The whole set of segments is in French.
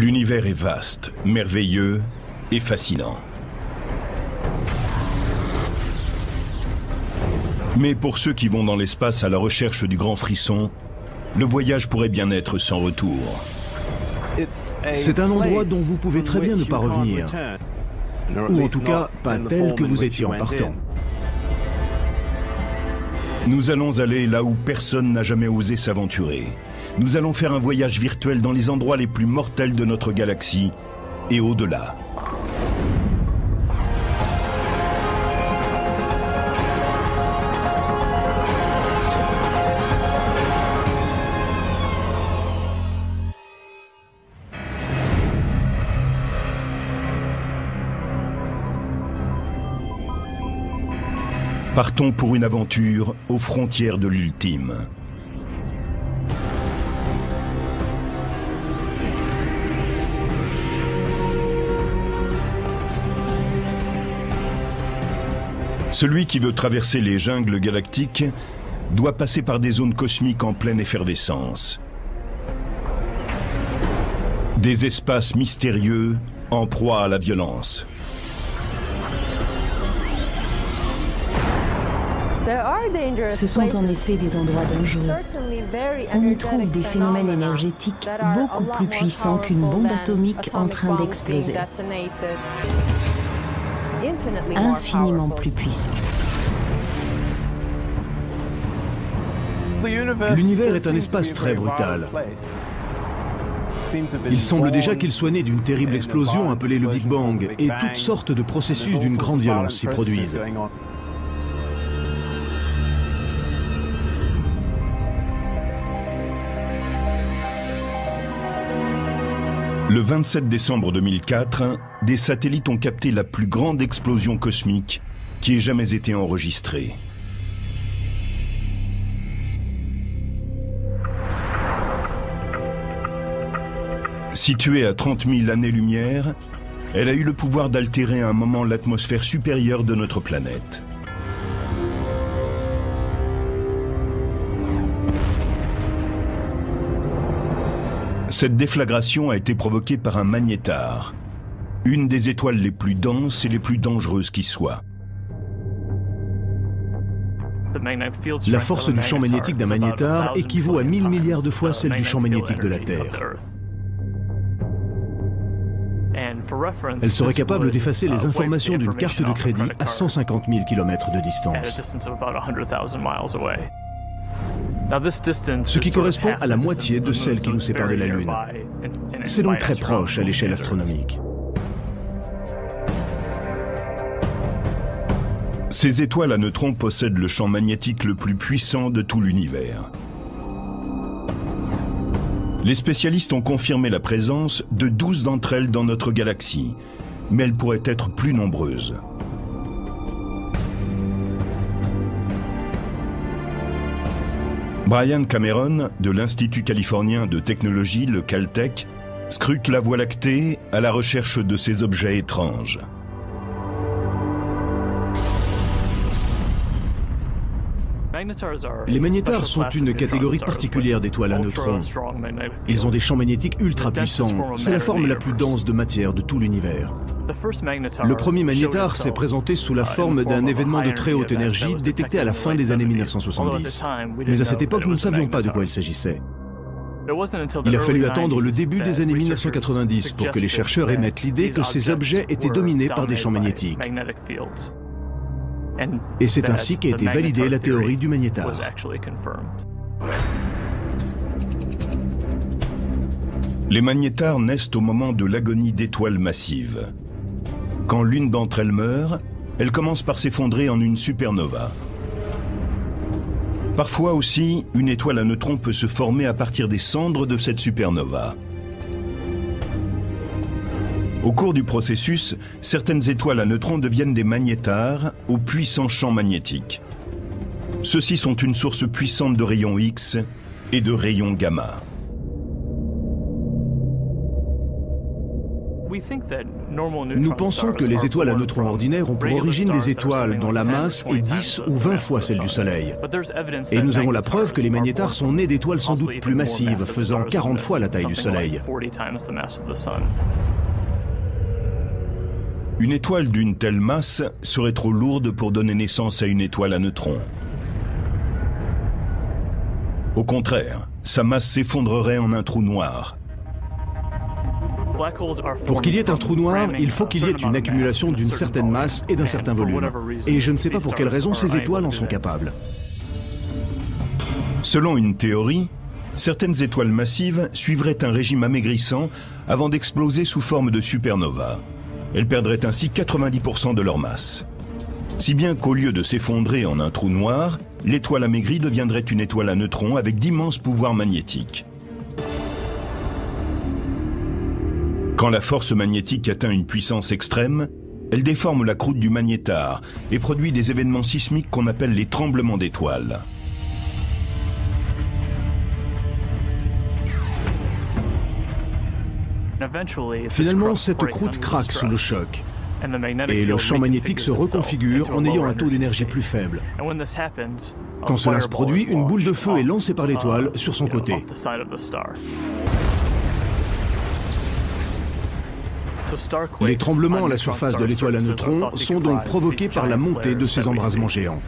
L'univers est vaste, merveilleux et fascinant. Mais pour ceux qui vont dans l'espace à la recherche du grand frisson, le voyage pourrait bien être sans retour. C'est un endroit dont vous pouvez très bien ne pas revenir. Ou en tout cas, pas tel que vous étiez en partant. Nous allons aller là où personne n'a jamais osé s'aventurer. Nous allons faire un voyage virtuel dans les endroits les plus mortels de notre galaxie et au-delà. Partons pour une aventure aux frontières de l'ultime. Celui qui veut traverser les jungles galactiques doit passer par des zones cosmiques en pleine effervescence. Des espaces mystérieux en proie à la violence. Ce sont en effet des endroits dangereux. On y trouve des phénomènes énergétiques beaucoup plus puissants qu'une bombe atomique en train d'exploser. Infiniment plus puissants. L'univers est un espace très brutal. Il semble déjà qu'il soit né d'une terrible explosion appelée le Big Bang, et toutes sortes de processus d'une grande violence s'y produisent. Le 27 décembre 2004, des satellites ont capté la plus grande explosion cosmique qui ait jamais été enregistrée. Située à 30 000 années-lumière, elle a eu le pouvoir d'altérer à un moment l'atmosphère supérieure de notre planète. Cette déflagration a été provoquée par un magnétar, une des étoiles les plus denses et les plus dangereuses qui soient. La force du champ magnétique d'un magnétar équivaut à 1000 milliards de fois celle du champ magnétique de la Terre. Elle serait capable d'effacer les informations d'une carte de crédit à 150 000 km de distance. Ce qui correspond à la moitié de celle qui nous sépare de la Lune. C'est donc très proche à l'échelle astronomique. Ces étoiles à neutrons possèdent le champ magnétique le plus puissant de tout l'univers. Les spécialistes ont confirmé la présence de 12 d'entre elles dans notre galaxie, mais elles pourraient être plus nombreuses. Brian Cameron, de l'Institut californien de technologie, le Caltech, scrute la Voie lactée à la recherche de ces objets étranges. Les magnétars sont une catégorie particulière d'étoiles à neutrons. Ils ont des champs magnétiques ultra puissants. C'est la forme la plus dense de matière de tout l'univers. Le premier magnétar s'est présenté sous la forme d'un événement de très haute énergie détecté à la fin des années 1970. Mais à cette époque, nous ne savions pas de quoi il s'agissait. Il a fallu attendre le début des années 1990 pour que les chercheurs émettent l'idée que ces objets étaient dominés par des champs magnétiques. Et c'est ainsi qu'a été validée la théorie du magnétar. Les magnétars naissent au moment de l'agonie d'étoiles massives. Quand l'une d'entre elles meurt, elle commence par s'effondrer en une supernova. Parfois aussi, une étoile à neutrons peut se former à partir des cendres de cette supernova. Au cours du processus, certaines étoiles à neutrons deviennent des magnétars aux puissants champs magnétiques. Ceux-ci sont une source puissante de rayons X et de rayons gamma. Nous pensons que les étoiles à neutrons ordinaires ont pour origine des étoiles dont la masse est 10 ou 20 fois celle du Soleil. Et nous avons la preuve que les magnétars sont nés d'étoiles sans doute plus massives, faisant 40 fois la taille du Soleil. Une étoile d'une telle masse serait trop lourde pour donner naissance à une étoile à neutrons. Au contraire, sa masse s'effondrerait en un trou noir. Pour qu'il y ait un trou noir, il faut qu'il y ait une accumulation d'une certaine masse et d'un certain volume. Et je ne sais pas pour quelle raison ces étoiles en sont capables. Selon une théorie, certaines étoiles massives suivraient un régime amaigrissant avant d'exploser sous forme de supernova. Elles perdraient ainsi 90% de leur masse. Si bien qu'au lieu de s'effondrer en un trou noir, l'étoile amaigrie deviendrait une étoile à neutrons avec d'immenses pouvoirs magnétiques. Quand la force magnétique atteint une puissance extrême, elle déforme la croûte du magnétar et produit des événements sismiques qu'on appelle les tremblements d'étoiles. Finalement, cette croûte craque sous le choc. Et le champ magnétique se reconfigure en ayant un taux d'énergie plus faible. Quand cela se produit, une boule de feu est lancée par l'étoile sur son côté. Les tremblements à la surface de l'étoile à neutrons sont donc provoqués par la montée de ces embrasements géants.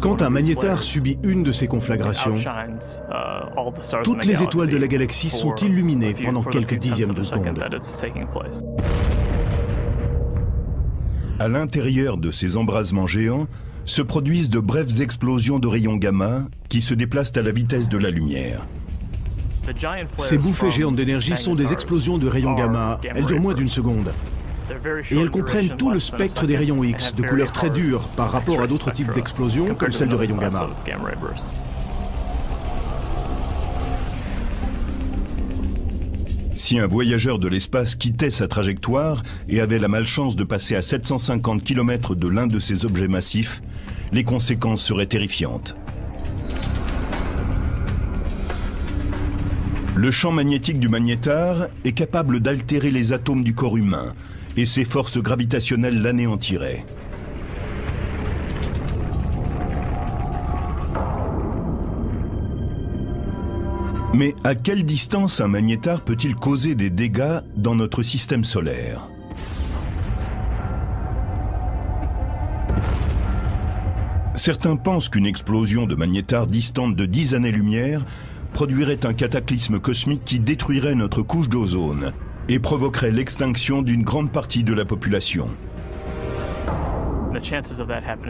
Quand un magnétar subit une de ces conflagrations, toutes les étoiles de la galaxie sont illuminées pendant quelques dixièmes de seconde. À l'intérieur de ces embrasements géants se produisent de brèves explosions de rayons gamma qui se déplacent à la vitesse de la lumière. Ces bouffées géantes d'énergie sont des explosions de rayons gamma. Elles durent moins d'une seconde. Et elles comprennent tout le spectre des rayons X, de couleur très dure par rapport à d'autres types d'explosions, comme celles de rayons gamma. Si un voyageur de l'espace quittait sa trajectoire et avait la malchance de passer à 750 km de l'un de ces objets massifs, les conséquences seraient terrifiantes. Le champ magnétique du magnétar est capable d'altérer les atomes du corps humain, et ses forces gravitationnelles l'anéantiraient. Mais à quelle distance un magnétar peut-il causer des dégâts dans notre système solaire ? Certains pensent qu'une explosion de magnétar distante de 10 années-lumière produirait un cataclysme cosmique qui détruirait notre couche d'ozone et provoquerait l'extinction d'une grande partie de la population.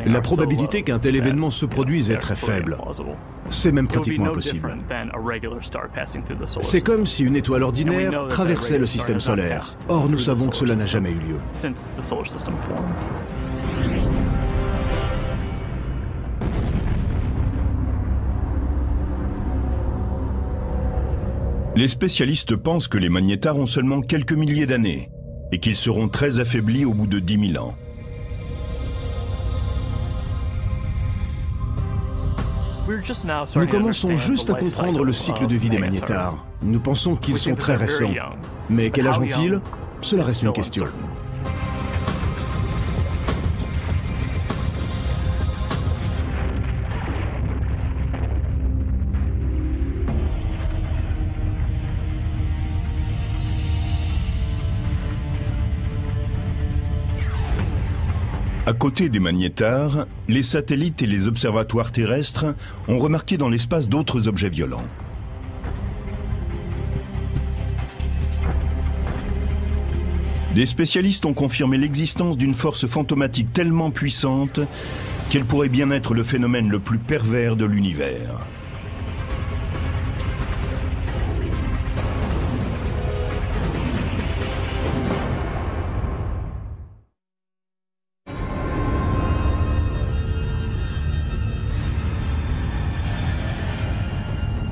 La probabilité qu'un tel événement se produise est très faible. C'est même pratiquement impossible. C'est comme si une étoile ordinaire traversait le système solaire. Or, nous savons que cela n'a jamais eu lieu. Les spécialistes pensent que les magnétars ont seulement quelques milliers d'années et qu'ils seront très affaiblis au bout de 10 000 ans. Nous commençons juste à comprendre le cycle de vie des magnétars. Nous pensons qu'ils sont très récents. Mais quel âge ont-ils? Cela reste une question. À côté des magnétars, les satellites et les observatoires terrestres ont remarqué dans l'espace d'autres objets violents. Des spécialistes ont confirmé l'existence d'une force fantomatique tellement puissante qu'elle pourrait bien être le phénomène le plus pervers de l'univers.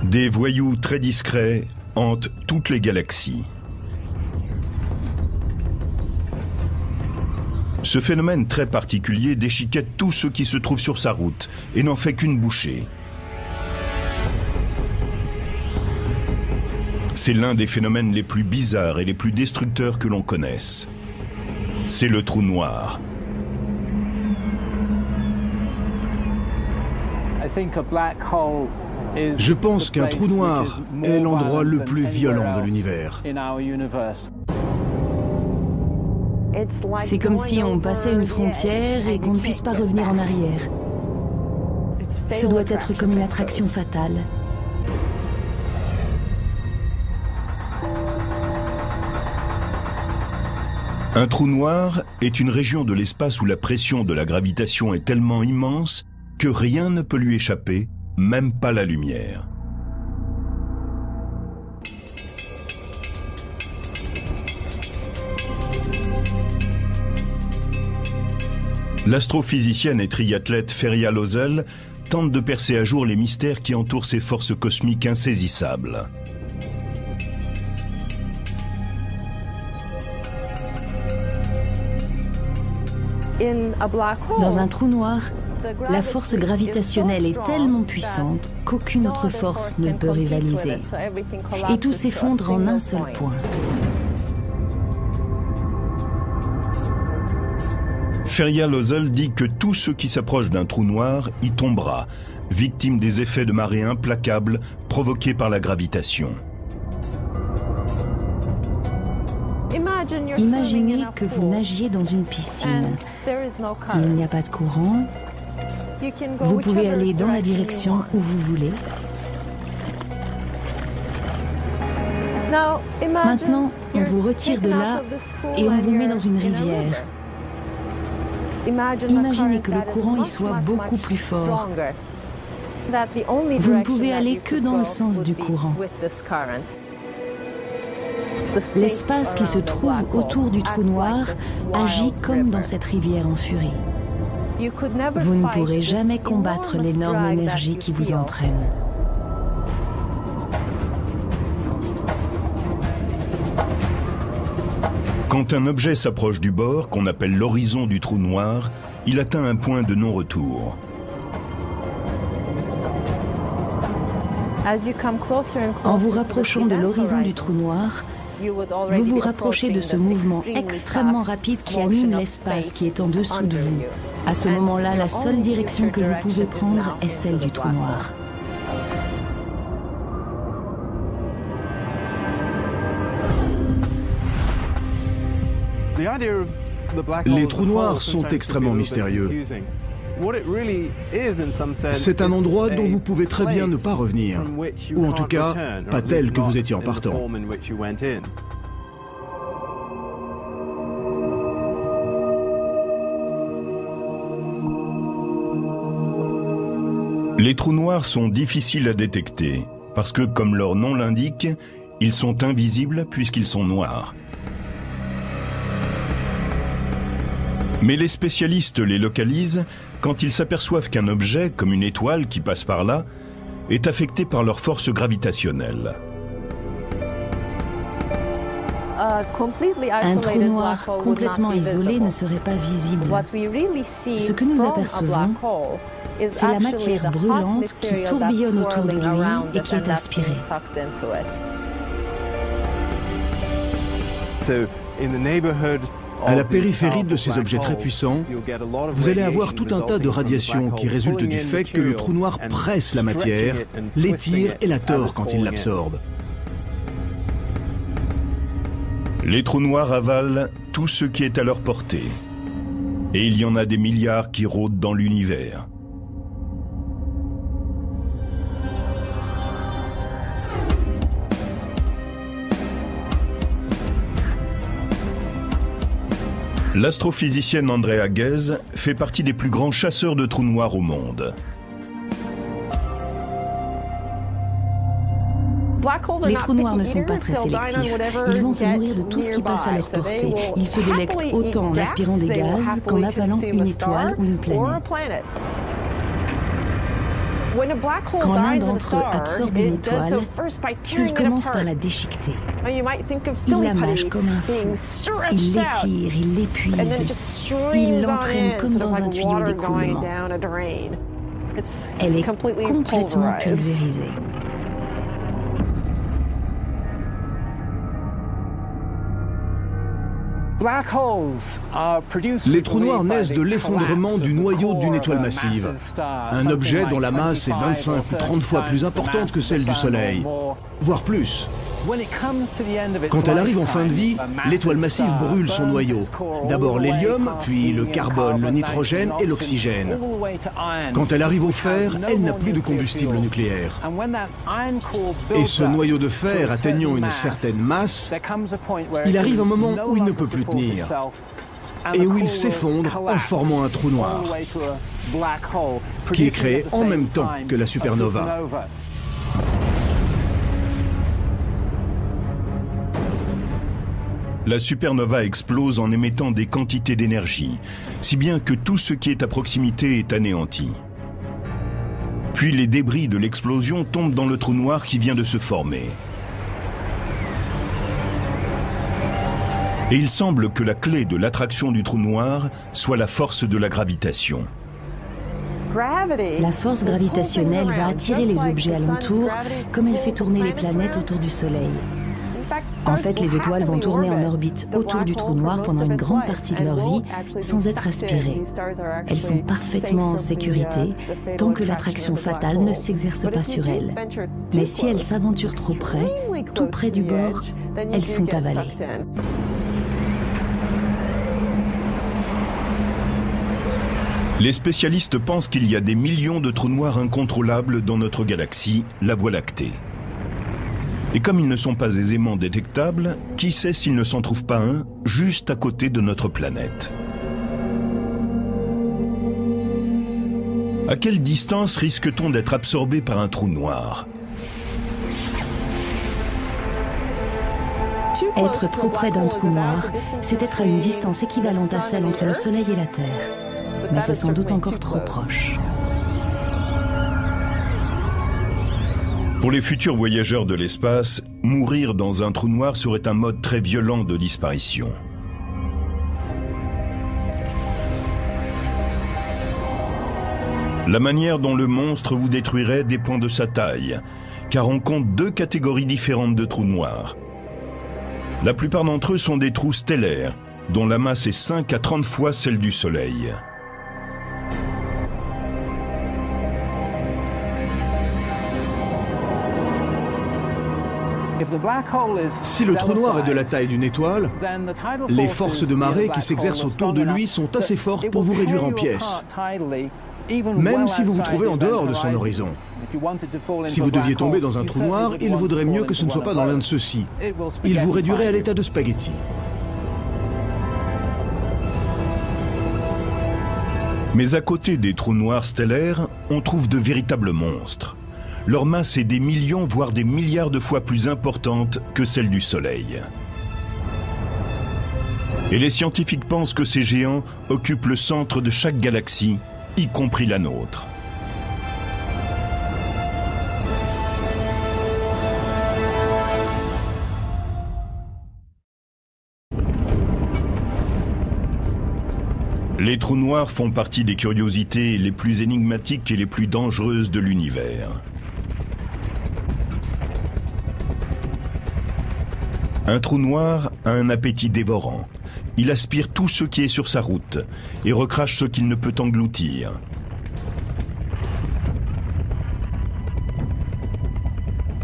Des voyous très discrets hantent toutes les galaxies. Ce phénomène très particulier déchiquette tout ce qui se trouve sur sa route et n'en fait qu'une bouchée. C'est l'un des phénomènes les plus bizarres et les plus destructeurs que l'on connaisse. C'est le trou noir. Je pense qu'un trou noir est l'endroit le plus violent de l'univers. C'est comme si on passait une frontière et qu'on ne puisse pas revenir en arrière. Ce doit être comme une attraction fatale. Un trou noir est une région de l'espace où la pression de la gravitation est tellement immense que rien ne peut lui échapper, même pas la lumière. L'astrophysicienne et triathlète Feria Lozel tente de percer à jour les mystères qui entourent ces forces cosmiques insaisissables. Dans un trou noir, la force gravitationnelle est tellement puissante qu'aucune autre force ne peut rivaliser. Et tout s'effondre en un seul point. Feria Lozel dit que tout ce qui s'approche d'un trou noir y tombera, victime des effets de marée implacables provoqués par la gravitation. Imaginez que vous nagiez dans une piscine. Il n'y a pas de courant. Vous pouvez aller dans la direction où vous voulez. Maintenant, on vous retire de là et on vous met dans une rivière. Imaginez que le courant y soit beaucoup plus fort. Vous ne pouvez aller que dans le sens du courant. L'espace qui se trouve autour du trou noir agit comme dans cette rivière en furie. Vous ne pourrez jamais combattre l'énorme énergie qui vous entraîne. Quand un objet s'approche du bord, qu'on appelle l'horizon du trou noir, il atteint un point de non-retour. En vous rapprochant de l'horizon du trou noir, vous vous rapprochez de ce mouvement extrêmement rapide qui anime l'espace qui est en dessous de vous. À ce moment-là, la seule direction que vous pouvez prendre est celle du trou noir. Les trous noirs sont extrêmement mystérieux. C'est un endroit dont vous pouvez très bien ne pas revenir, ou en tout cas, pas tel que vous étiez en partant. Les trous noirs sont difficiles à détecter, parce que, comme leur nom l'indique, ils sont invisibles puisqu'ils sont noirs. Mais les spécialistes les localisent quand ils s'aperçoivent qu'un objet, comme une étoile qui passe par là, est affecté par leur force gravitationnelle. Un trou noir complètement isolé ne serait pas visible. Ce que nous apercevons, c'est la matière brûlante qui tourbillonne autour de lui et qui est aspirée. À la périphérie de ces objets très puissants, vous allez avoir tout un tas de radiations qui résultent du fait que le trou noir presse la matière, l'étire et la tord quand il l'absorbe. Les trous noirs avalent tout ce qui est à leur portée. Et il y en a des milliards qui rôdent dans l'univers. L'astrophysicienne Andrea Ghez fait partie des plus grands chasseurs de trous noirs au monde. Les trous noirs ne sont pas très sélectifs. Ils vont se nourrir de tout ce qui passe à leur portée. Ils se délectent autant en aspirant des gaz qu'en avalant une étoile ou une planète. Quand l'un d'entre eux absorbe une étoile, il commence par la déchiqueter. Il la mâche comme un fou. Il l'étire, il l'épuise. Il l'entraîne comme dans un tuyau d'écoulement. Elle est complètement pulvérisée. Les trous noirs naissent de l'effondrement du noyau d'une étoile massive, un objet dont la masse est 25 ou 30 fois plus importante que celle du Soleil, voire plus. Quand elle arrive en fin de vie, l'étoile massive brûle son noyau. D'abord l'hélium, puis le carbone, le nitrogène et l'oxygène. Quand elle arrive au fer, elle n'a plus de combustible nucléaire. Et ce noyau de fer atteignant une certaine masse, il arrive un moment où il ne peut plus tenir et où il s'effondre en formant un trou noir qui est créé en même temps que la supernova. La supernova explose en émettant des quantités d'énergie, si bien que tout ce qui est à proximité est anéanti. Puis les débris de l'explosion tombent dans le trou noir qui vient de se former. Et il semble que la clé de l'attraction du trou noir soit la force de la gravitation. La force gravitationnelle va attirer les objets alentour comme elle fait tourner les planètes autour du Soleil. En fait, les étoiles vont tourner en orbite autour du trou noir pendant une grande partie de leur vie sans être aspirées. Elles sont parfaitement en sécurité tant que l'attraction fatale ne s'exerce pas sur elles. Mais si elles s'aventurent trop près, tout près du bord, elles sont avalées. Les spécialistes pensent qu'il y a des millions de trous noirs incontrôlables dans notre galaxie, la Voie lactée. Et comme ils ne sont pas aisément détectables, qui sait s'il ne s'en trouve pas un juste à côté de notre planète? À quelle distance risque-t-on d'être absorbé par un trou noir? Être trop près d'un trou noir, c'est être à une distance équivalente à celle entre le Soleil et la Terre. Mais c'est sans doute encore trop proche. Pour les futurs voyageurs de l'espace, mourir dans un trou noir serait un mode très violent de disparition. La manière dont le monstre vous détruirait dépend de sa taille, car on compte deux catégories différentes de trous noirs. La plupart d'entre eux sont des trous stellaires, dont la masse est 5 à 30 fois celle du Soleil. Si le trou noir est de la taille d'une étoile, les forces de marée qui s'exercent autour de lui sont assez fortes pour vous réduire en pièces, même si vous vous trouvez en dehors de son horizon. Si vous deviez tomber dans un trou noir, il vaudrait mieux que ce ne soit pas dans l'un de ceux-ci. Il vous réduirait à l'état de spaghetti. Mais à côté des trous noirs stellaires, on trouve de véritables monstres. Leur masse est des millions, voire des milliards de fois plus importante que celle du Soleil. Et les scientifiques pensent que ces géants occupent le centre de chaque galaxie, y compris la nôtre. Les trous noirs font partie des curiosités les plus énigmatiques et les plus dangereuses de l'univers. Un trou noir a un appétit dévorant. Il aspire tout ce qui est sur sa route et recrache ce qu'il ne peut engloutir.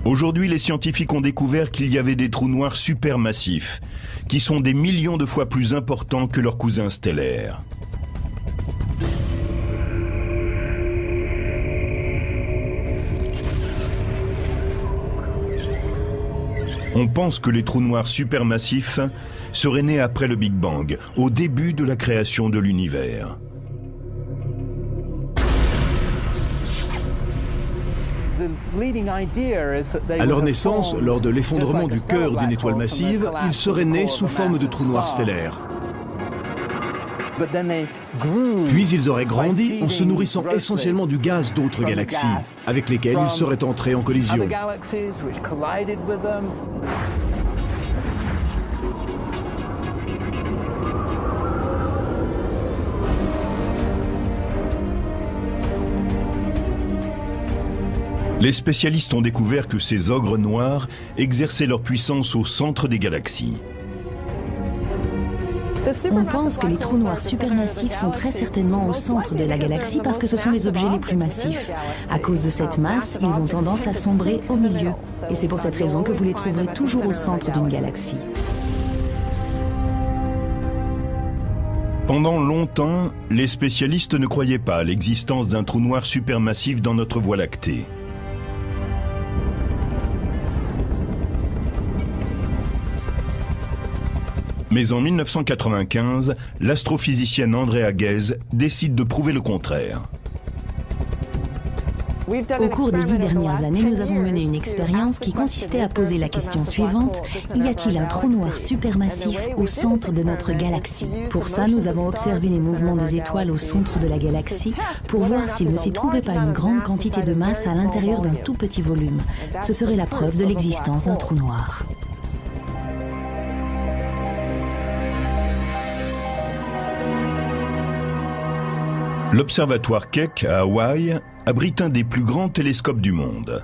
Aujourd'hui, les scientifiques ont découvert qu'il y avait des trous noirs supermassifs, qui sont des millions de fois plus importants que leurs cousins stellaires. On pense que les trous noirs supermassifs seraient nés après le Big Bang, au début de la création de l'univers. À leur naissance, lors de l'effondrement du cœur d'une étoile massive, ils seraient nés sous forme de trous noirs stellaires. Puis ils auraient grandi en se nourrissant essentiellement du gaz d'autres galaxies, avec lesquelles ils seraient entrés en collision. Les spécialistes ont découvert que ces ogres noirs exerçaient leur puissance au centre des galaxies. On pense que les trous noirs supermassifs sont très certainement au centre de la galaxie parce que ce sont les objets les plus massifs. À cause de cette masse, ils ont tendance à sombrer au milieu. Et c'est pour cette raison que vous les trouverez toujours au centre d'une galaxie. Pendant longtemps, les spécialistes ne croyaient pas à l'existence d'un trou noir supermassif dans notre Voie lactée. Mais en 1995, l'astrophysicienne Andrea Ghez décide de prouver le contraire. Au cours des 10 dernières années, nous avons mené une expérience qui consistait à poser la question suivante: y a-t-il un trou noir supermassif au centre de notre galaxie? Pour ça, nous avons observé les mouvements des étoiles au centre de la galaxie pour voir s'il ne s'y trouvait pas une grande quantité de masse à l'intérieur d'un tout petit volume. Ce serait la preuve de l'existence d'un trou noir. L'observatoire Keck à Hawaï abrite un des plus grands télescopes du monde.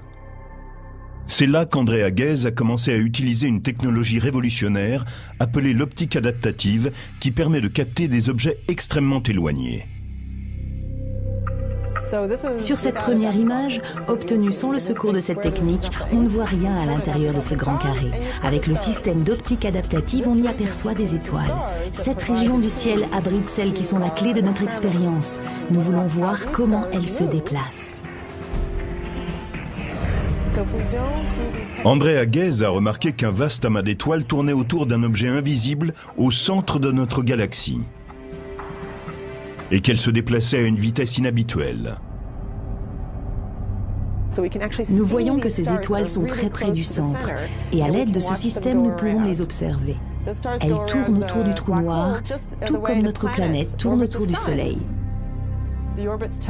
C'est là qu'Andrea Ghez a commencé à utiliser une technologie révolutionnaire appelée l'optique adaptative qui permet de capter des objets extrêmement éloignés. Sur cette première image, obtenue sans le secours de cette technique, on ne voit rien à l'intérieur de ce grand carré. Avec le système d'optique adaptative, on y aperçoit des étoiles. Cette région du ciel abrite celles qui sont la clé de notre expérience. Nous voulons voir comment elles se déplacent. Andrea Ghez a remarqué qu'un vaste amas d'étoiles tournait autour d'un objet invisible au centre de notre galaxie et qu'elle se déplaçait à une vitesse inhabituelle. Nous voyons que ces étoiles sont très près du centre et à l'aide de ce système, nous pouvons les observer. Elles tournent autour du trou noir, tout comme notre planète tourne autour du Soleil.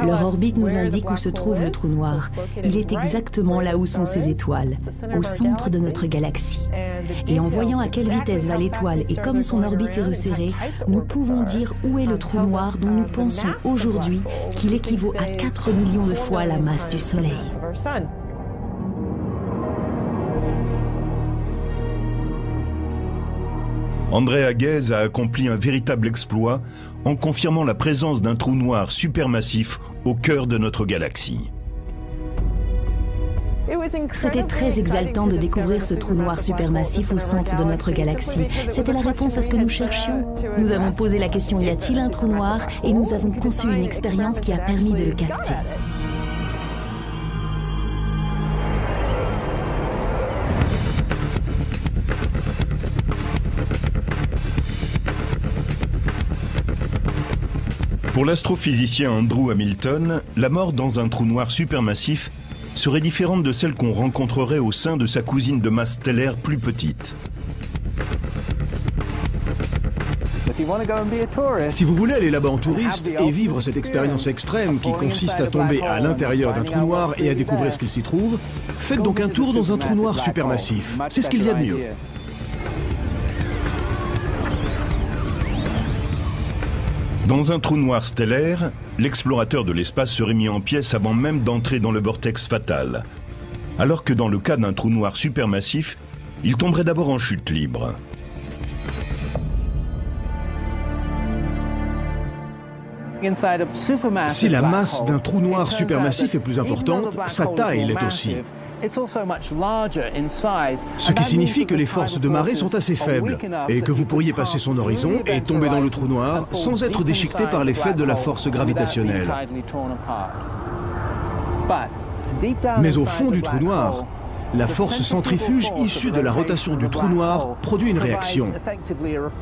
Leur orbite nous indique où se trouve le trou noir. Il est exactement là où sont ces étoiles, au centre de notre galaxie. Et en voyant à quelle vitesse va l'étoile et comme son orbite est resserrée, nous pouvons dire où est le trou noir dont nous pensons aujourd'hui qu'il équivaut à 4 millions de fois la masse du Soleil. Andrea Ghez a accompli un véritable exploit en confirmant la présence d'un trou noir supermassif au cœur de notre galaxie. C'était très exaltant de découvrir ce trou noir supermassif au centre de notre galaxie. C'était la réponse à ce que nous cherchions. Nous avons posé la question: y a-t-il un trou noir? Et nous avons conçu une expérience qui a permis de le capter. Pour l'astrophysicien Andrew Hamilton, la mort dans un trou noir supermassif serait différente de celle qu'on rencontrerait au sein de sa cousine de masse stellaire plus petite. Si vous voulez aller là-bas en touriste et vivre cette expérience extrême qui consiste à tomber à l'intérieur d'un trou noir et à découvrir ce qu'il s'y trouve, faites donc un tour dans un trou noir supermassif. C'est ce qu'il y a de mieux. Dans un trou noir stellaire, l'explorateur de l'espace serait mis en pièces avant même d'entrer dans le vortex fatal. Alors que dans le cas d'un trou noir supermassif, il tomberait d'abord en chute libre. Si la masse d'un trou noir supermassif est plus importante, sa taille l'est aussi. Ce qui signifie que les forces de marée sont assez faibles et que vous pourriez passer son horizon et tomber dans le trou noir sans être déchiqueté par l'effet de la force gravitationnelle. Mais au fond du trou noir, la force centrifuge issue de la rotation du trou noir produit une réaction.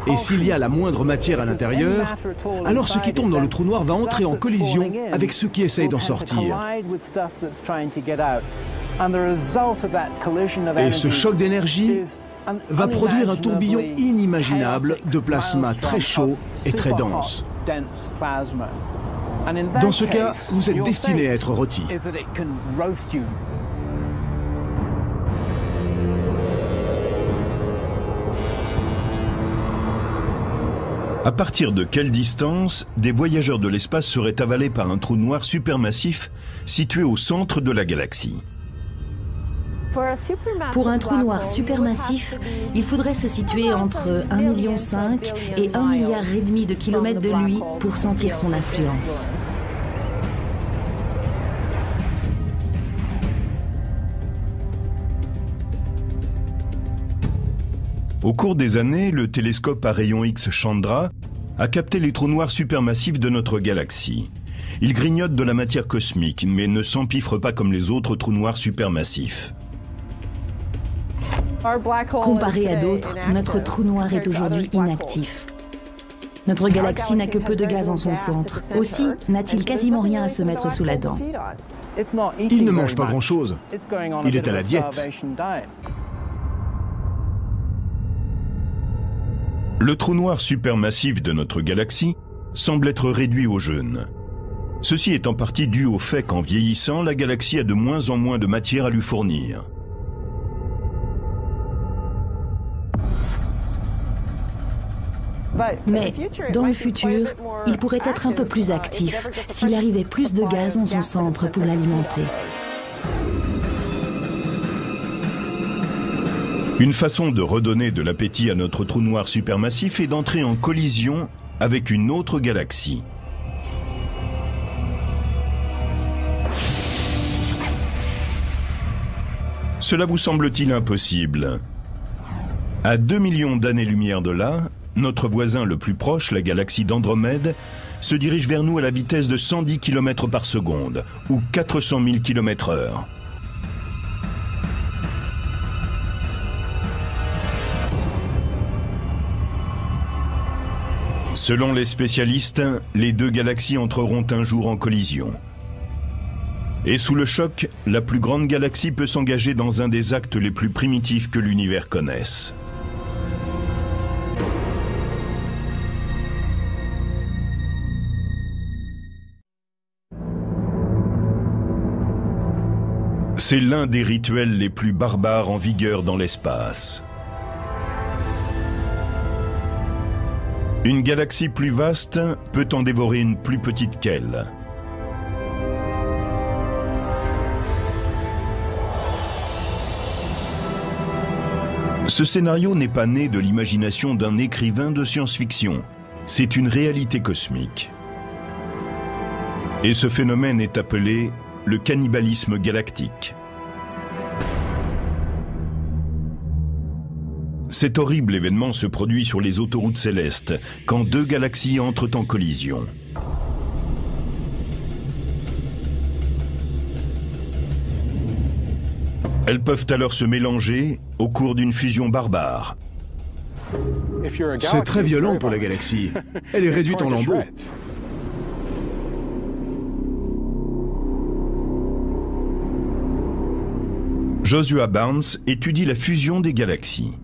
Et s'il y a la moindre matière à l'intérieur, alors ce qui tombe dans le trou noir va entrer en collision avec ceux qui essayent d'en sortir. Et ce choc d'énergie va produire un tourbillon inimaginable de plasma très chaud et très dense. Dans ce cas, vous êtes destiné à être rôti. À partir de quelle distance des voyageurs de l'espace seraient avalés par un trou noir supermassif situé au centre de la galaxie? Pour un trou noir supermassif, il faudrait se situer entre 1,5 million et 1,5 milliard de kilomètres de lui pour sentir son influence. Au cours des années, le télescope à rayons X Chandra a capté les trous noirs supermassifs de notre galaxie. Ils grignotent de la matière cosmique, mais ne s'empiffrent pas comme les autres trous noirs supermassifs. Comparé à d'autres, notre trou noir est aujourd'hui inactif. Notre galaxie n'a que peu de gaz en son centre. Aussi, n'a-t-il quasiment rien à se mettre sous la dent. Il ne mange pas grand-chose. Il est à la diète. Le trou noir supermassif de notre galaxie semble être réduit au jeûne. Ceci est en partie dû au fait qu'en vieillissant, la galaxie a de moins en moins de matière à lui fournir. Mais, dans le futur, il pourrait être un peu plus actif s'il arrivait plus de gaz en son centre pour l'alimenter. Une façon de redonner de l'appétit à notre trou noir supermassif est d'entrer en collision avec une autre galaxie. Cela vous semble-t-il impossible? À 2 millions d'années-lumière de là, notre voisin le plus proche, la galaxie d'Andromède, se dirige vers nous à la vitesse de 110 km par seconde, ou 400 000 km/h. Selon les spécialistes, les deux galaxies entreront un jour en collision. Et sous le choc, la plus grande galaxie peut s'engager dans un des actes les plus primitifs que l'univers connaisse. C'est l'un des rituels les plus barbares en vigueur dans l'espace. Une galaxie plus vaste peut en dévorer une plus petite qu'elle. Ce scénario n'est pas né de l'imagination d'un écrivain de science-fiction. C'est une réalité cosmique. Et ce phénomène est appelé le cannibalisme galactique. Cet horrible événement se produit sur les autoroutes célestes, quand deux galaxies entrent en collision. Elles peuvent alors se mélanger au cours d'une fusion barbare. C'est très violent pour la galaxie. Elle est réduite en lambeaux. Joshua Barnes étudie la fusion des galaxies.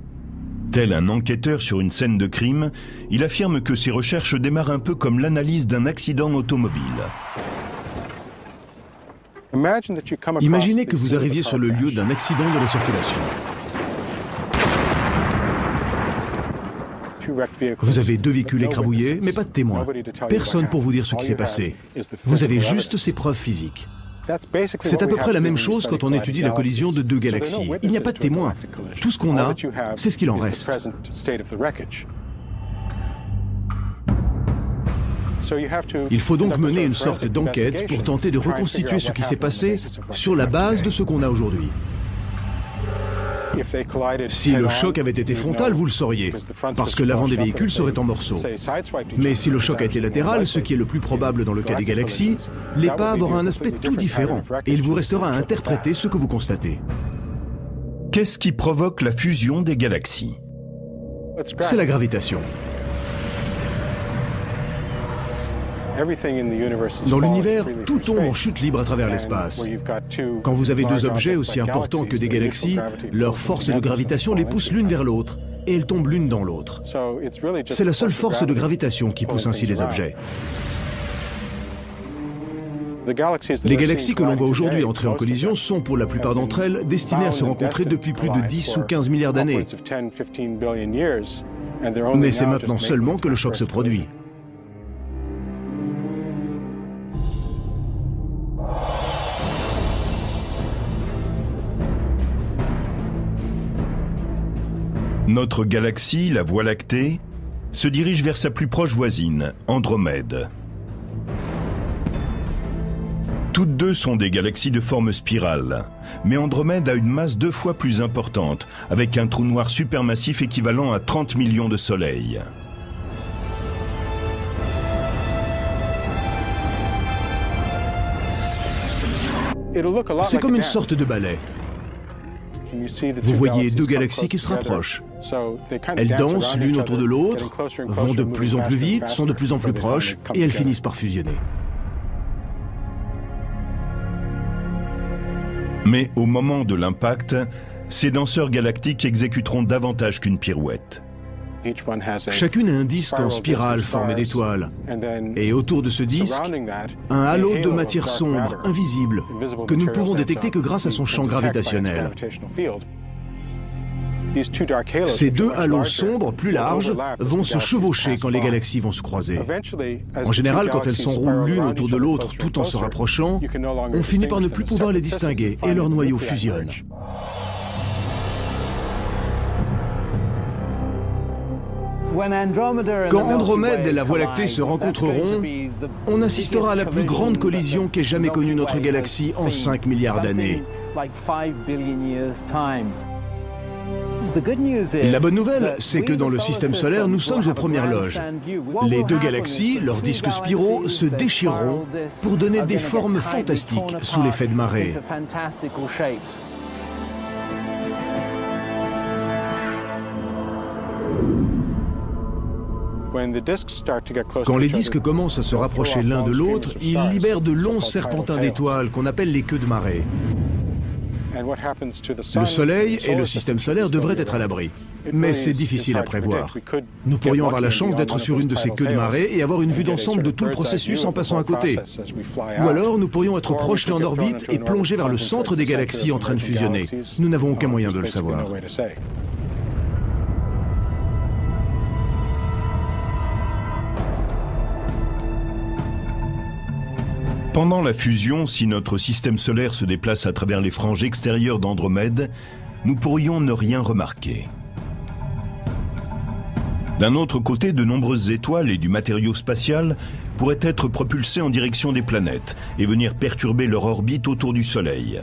Tel un enquêteur sur une scène de crime, il affirme que ses recherches démarrent un peu comme l'analyse d'un accident automobile. Imaginez que vous arriviez sur le lieu d'un accident de la circulation. Vous avez deux véhicules écrabouillés, mais pas de témoins. Personne pour vous dire ce qui s'est passé. Vous avez juste ces preuves physiques. C'est à peu près la même chose quand on étudie la collision de deux galaxies. Il n'y a pas de témoins. Tout ce qu'on a, c'est ce qu'il en reste. Il faut donc mener une sorte d'enquête pour tenter de reconstituer ce qui s'est passé sur la base de ce qu'on a aujourd'hui. Si le choc avait été frontal, vous le sauriez, parce que l'avant des véhicules serait en morceaux. Mais si le choc a été latéral, ce qui est le plus probable dans le cas des galaxies, l'épave aura un aspect tout différent, et il vous restera à interpréter ce que vous constatez. Qu'est-ce qui provoque la fusion des galaxies? C'est la gravitation. Dans l'univers, tout tombe en chute libre à travers l'espace. Quand vous avez deux objets aussi importants que des galaxies, leur force de gravitation les pousse l'une vers l'autre, et elles tombent l'une dans l'autre. C'est la seule force de gravitation qui pousse ainsi les objets. Les galaxies que l'on voit aujourd'hui entrer en collision sont, pour la plupart d'entre elles, destinées à se rencontrer depuis plus de 10 ou 15 milliards d'années. Mais c'est maintenant seulement que le choc se produit. Notre galaxie, la Voie lactée, se dirige vers sa plus proche voisine, Andromède. Toutes deux sont des galaxies de forme spirale, mais Andromède a une masse 2 fois plus importante, avec un trou noir supermassif équivalent à 30 millions de soleils. C'est comme une sorte de ballet. Vous voyez 2 galaxies qui se rapprochent. Elles dansent l'une autour de l'autre, vont de plus en plus vite, sont de plus en plus proches, et elles finissent par fusionner. Mais au moment de l'impact, ces danseurs galactiques exécuteront davantage qu'une pirouette. Chacune a un disque en spirale formé d'étoiles. Et autour de ce disque, un halo de matière sombre, invisible, que nous ne pouvons détecter que grâce à son champ gravitationnel. Ces 2 halos sombres, plus larges, vont se chevaucher quand les galaxies vont se croiser. En général, quand elles s'enroulent l'une autour de l'autre tout en se rapprochant, on finit par ne plus pouvoir les distinguer et leurs noyaux fusionnent. Quand Andromède et la Voie lactée se rencontreront, on assistera à la plus grande collision qu'ait jamais connue notre galaxie en 5 milliards d'années. La bonne nouvelle, c'est que dans le système solaire, nous sommes aux premières loges. Les 2 galaxies, leurs disques spiraux, se déchireront pour donner des formes fantastiques sous l'effet de marée. Quand les disques commencent à se rapprocher l'un de l'autre, ils libèrent de longs serpentins d'étoiles qu'on appelle les queues de marée. Le Soleil et le système solaire devraient être à l'abri. Mais c'est difficile à prévoir. Nous pourrions avoir la chance d'être sur une de ces queues de marée et avoir une vue d'ensemble de tout le processus en passant à côté. Ou alors nous pourrions être projetés en orbite et plonger vers le centre des galaxies en train de fusionner. Nous n'avons aucun moyen de le savoir. Pendant la fusion, si notre système solaire se déplace à travers les franges extérieures d'Andromède, nous pourrions ne rien remarquer. D'un autre côté, de nombreuses étoiles et du matériau spatial pourraient être propulsés en direction des planètes et venir perturber leur orbite autour du Soleil.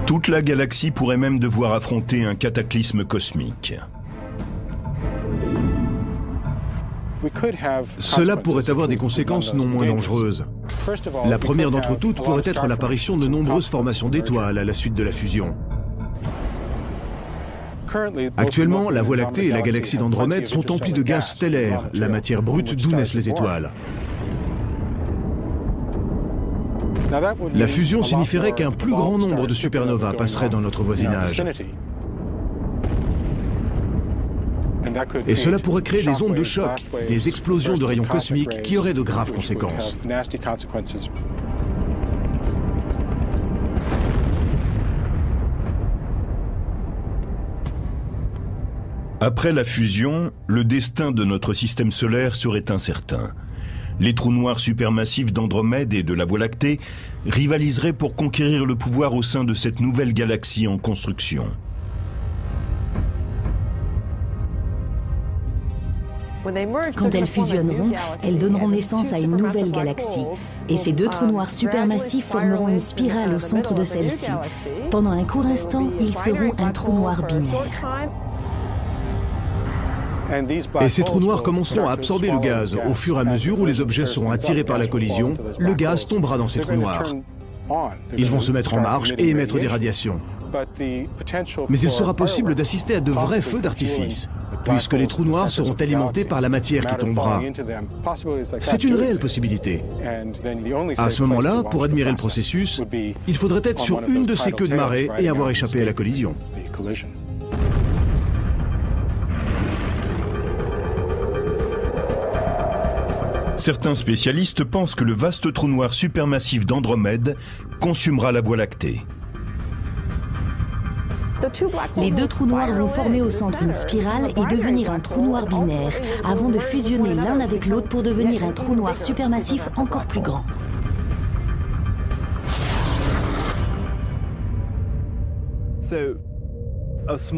Toute la galaxie pourrait même devoir affronter un cataclysme cosmique. Cela pourrait avoir des conséquences non moins dangereuses. La première d'entre toutes pourrait être l'apparition de nombreuses formations d'étoiles à la suite de la fusion. Actuellement, la Voie lactée et la galaxie d'Andromède sont emplies de gaz stellaire, la matière brute d'où naissent les étoiles. La fusion signifierait qu'un plus grand nombre de supernovas passerait dans notre voisinage. Et cela pourrait créer des ondes de choc, des explosions de rayons cosmiques qui auraient de graves conséquences. Après la fusion, le destin de notre système solaire serait incertain. Les trous noirs supermassifs d'Andromède et de la Voie lactée rivaliseraient pour conquérir le pouvoir au sein de cette nouvelle galaxie en construction. Quand elles fusionneront, elles donneront naissance à une nouvelle galaxie. Et ces 2 trous noirs supermassifs formeront une spirale au centre de celle-ci. Pendant un court instant, ils seront un trou noir binaire. Et ces trous noirs commenceront à absorber le gaz. Au fur et à mesure où les objets seront attirés par la collision, le gaz tombera dans ces trous noirs. Ils vont se mettre en marche et émettre des radiations. Mais il sera possible d'assister à de vrais feux d'artifice, puisque les trous noirs seront alimentés par la matière qui tombera. C'est une réelle possibilité. À ce moment-là, pour admirer le processus, il faudrait être sur une de ces queues de marée et avoir échappé à la collision. Certains spécialistes pensent que le vaste trou noir supermassif d'Andromède consumera la Voie lactée. Les 2 trous noirs vont former au centre une spirale et devenir un trou noir binaire, avant de fusionner l'un avec l'autre pour devenir un trou noir supermassif encore plus grand.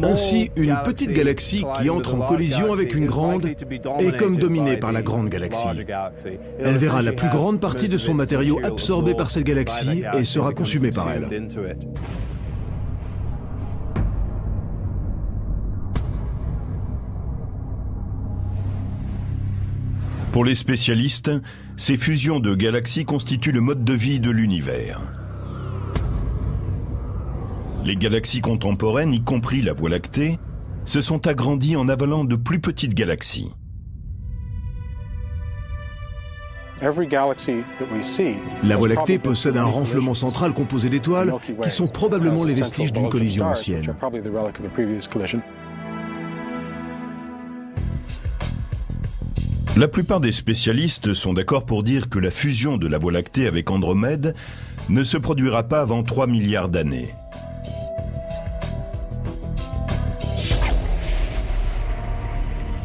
Ainsi, une petite galaxie qui entre en collision avec une grande est comme dominée par la grande galaxie. Elle verra la plus grande partie de son matériau absorbé par cette galaxie et sera consumée par elle. Pour les spécialistes, ces fusions de galaxies constituent le mode de vie de l'univers. Les galaxies contemporaines, y compris la Voie lactée, se sont agrandies en avalant de plus petites galaxies. La Voie lactée possède un renflement central composé d'étoiles qui sont probablement les vestiges d'une collision ancienne. La plupart des spécialistes sont d'accord pour dire que la fusion de la Voie lactée avec Andromède ne se produira pas avant 3 milliards d'années.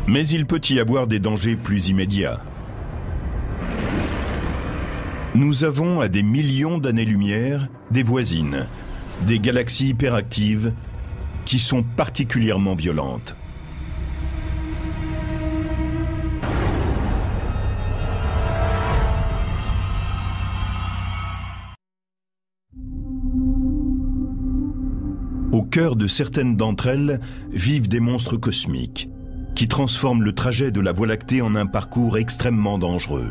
Mais il peut y avoir des dangers plus immédiats. Nous avons à des millions d'années-lumière des voisines, des galaxies hyperactives qui sont particulièrement violentes. Au cœur de certaines d'entre elles vivent des monstres cosmiques qui transforment le trajet de la Voie lactée en un parcours extrêmement dangereux.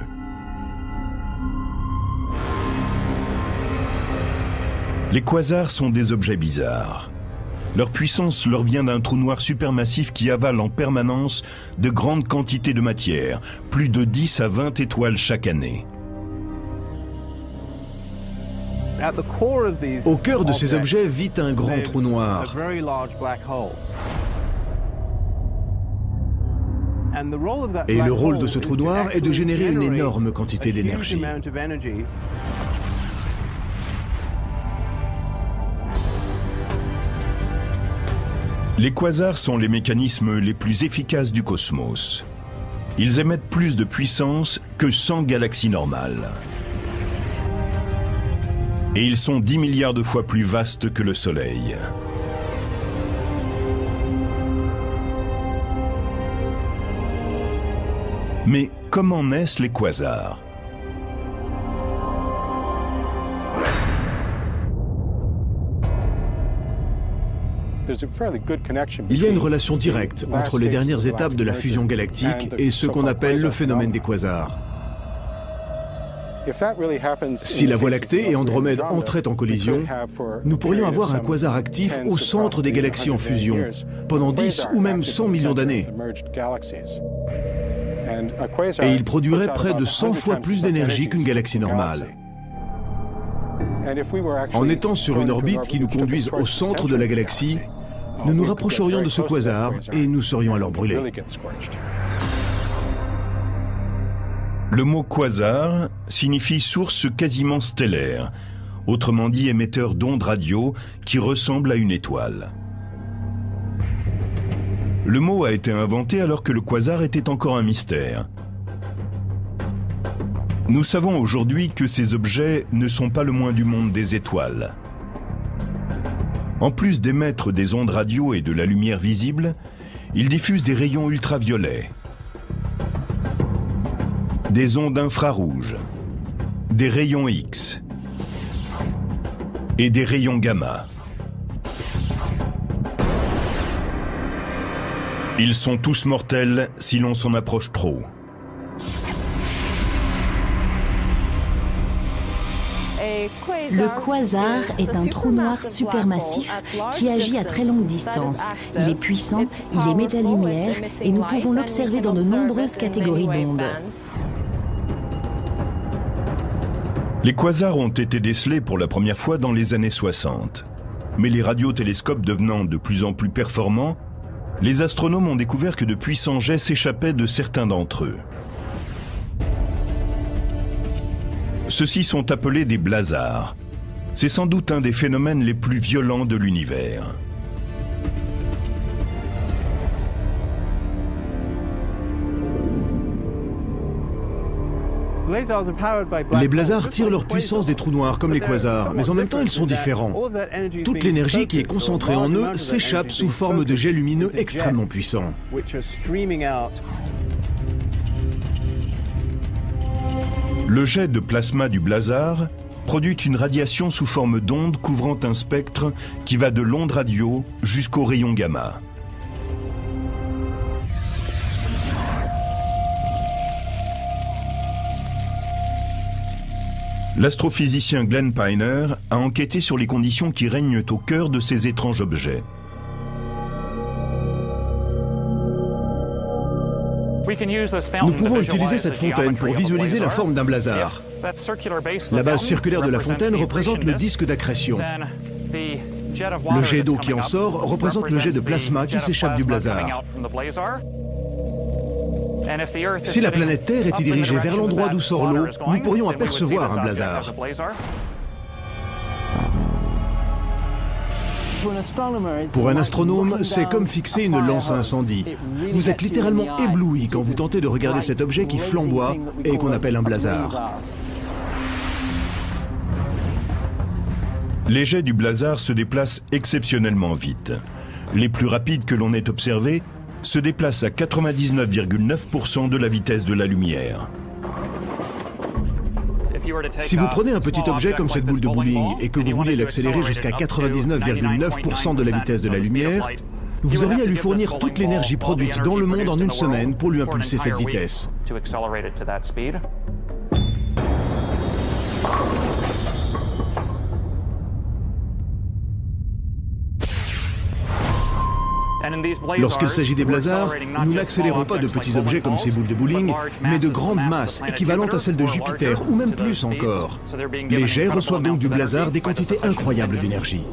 Les quasars sont des objets bizarres. Leur puissance leur vient d'un trou noir supermassif qui avale en permanence de grandes quantités de matière, plus de 10 à 20 étoiles chaque année. Au cœur de ces objets vit un grand trou noir. Et le rôle de ce trou noir est de générer une énorme quantité d'énergie. Les quasars sont les mécanismes les plus efficaces du cosmos. Ils émettent plus de puissance que 100 galaxies normales. Et ils sont 10 milliards de fois plus vastes que le Soleil. Mais comment naissent les quasars ? Il y a une relation directe entre les dernières étapes de la fusion galactique et ce qu'on appelle le phénomène des quasars. Si la Voie lactée et Andromède entraient en collision, nous pourrions avoir un quasar actif au centre des galaxies en fusion, pendant 10 ou même 100 millions d'années. Et il produirait près de 100 fois plus d'énergie qu'une galaxie normale. En étant sur une orbite qui nous conduise au centre de la galaxie, nous nous rapprocherions de ce quasar et nous serions alors brûlés. Le mot quasar signifie source quasiment stellaire, autrement dit émetteur d'ondes radio qui ressemblent à une étoile. Le mot a été inventé alors que le quasar était encore un mystère. Nous savons aujourd'hui que ces objets ne sont pas le moins du monde des étoiles. En plus d'émettre des ondes radio et de la lumière visible, ils diffusent des rayons ultraviolets, des ondes infrarouges, des rayons X et des rayons gamma. Ils sont tous mortels si l'on s'en approche trop. Le quasar est un trou noir supermassif qui agit à très longue distance. Il est puissant, il émet de la lumière et nous pouvons l'observer dans de nombreuses catégories d'ondes. Les quasars ont été décelés pour la première fois dans les années 60. Mais les radiotélescopes devenant de plus en plus performants, les astronomes ont découvert que de puissants jets s'échappaient de certains d'entre eux. Ceux-ci sont appelés des blazars. C'est sans doute un des phénomènes les plus violents de l'univers. Les blazars tirent leur puissance des trous noirs comme les quasars, mais en même temps ils sont différents. Toute l'énergie qui est concentrée en eux s'échappe sous forme de jets lumineux extrêmement puissants. Le jet de plasma du blazar produit une radiation sous forme d'onde couvrant un spectre qui va de l'onde radio jusqu'au rayon gamma. L'astrophysicien Glenn Piner a enquêté sur les conditions qui règnent au cœur de ces étranges objets. Nous pouvons utiliser cette fontaine pour visualiser la forme d'un blazar. La base circulaire de la fontaine représente le disque d'accrétion. Le jet d'eau qui en sort représente le jet de plasma qui s'échappe du blazar. Si la planète Terre était dirigée vers l'endroit d'où sort l'eau, nous pourrions apercevoir un blazar. Pour un astronome, c'est comme fixer une lance à incendie. Vous êtes littéralement ébloui quand vous tentez de regarder cet objet qui flamboie et qu'on appelle un blazar. Les jets du blazar se déplacent exceptionnellement vite. Les plus rapides que l'on ait observés se déplacent à 99,9% de la vitesse de la lumière. Si vous prenez un petit objet comme cette boule de bowling et que vous voulez l'accélérer jusqu'à 99,9% de la vitesse de la lumière, vous auriez à lui fournir toute l'énergie produite dans le monde en une semaine pour lui impulser cette vitesse. Lorsqu'il s'agit des blazars, nous n'accélérons pas de petits objets comme ces boules de bowling, mais de grandes masses équivalentes à celles de Jupiter, ou même plus encore. Les jets reçoivent donc du blazar des quantités incroyables d'énergie.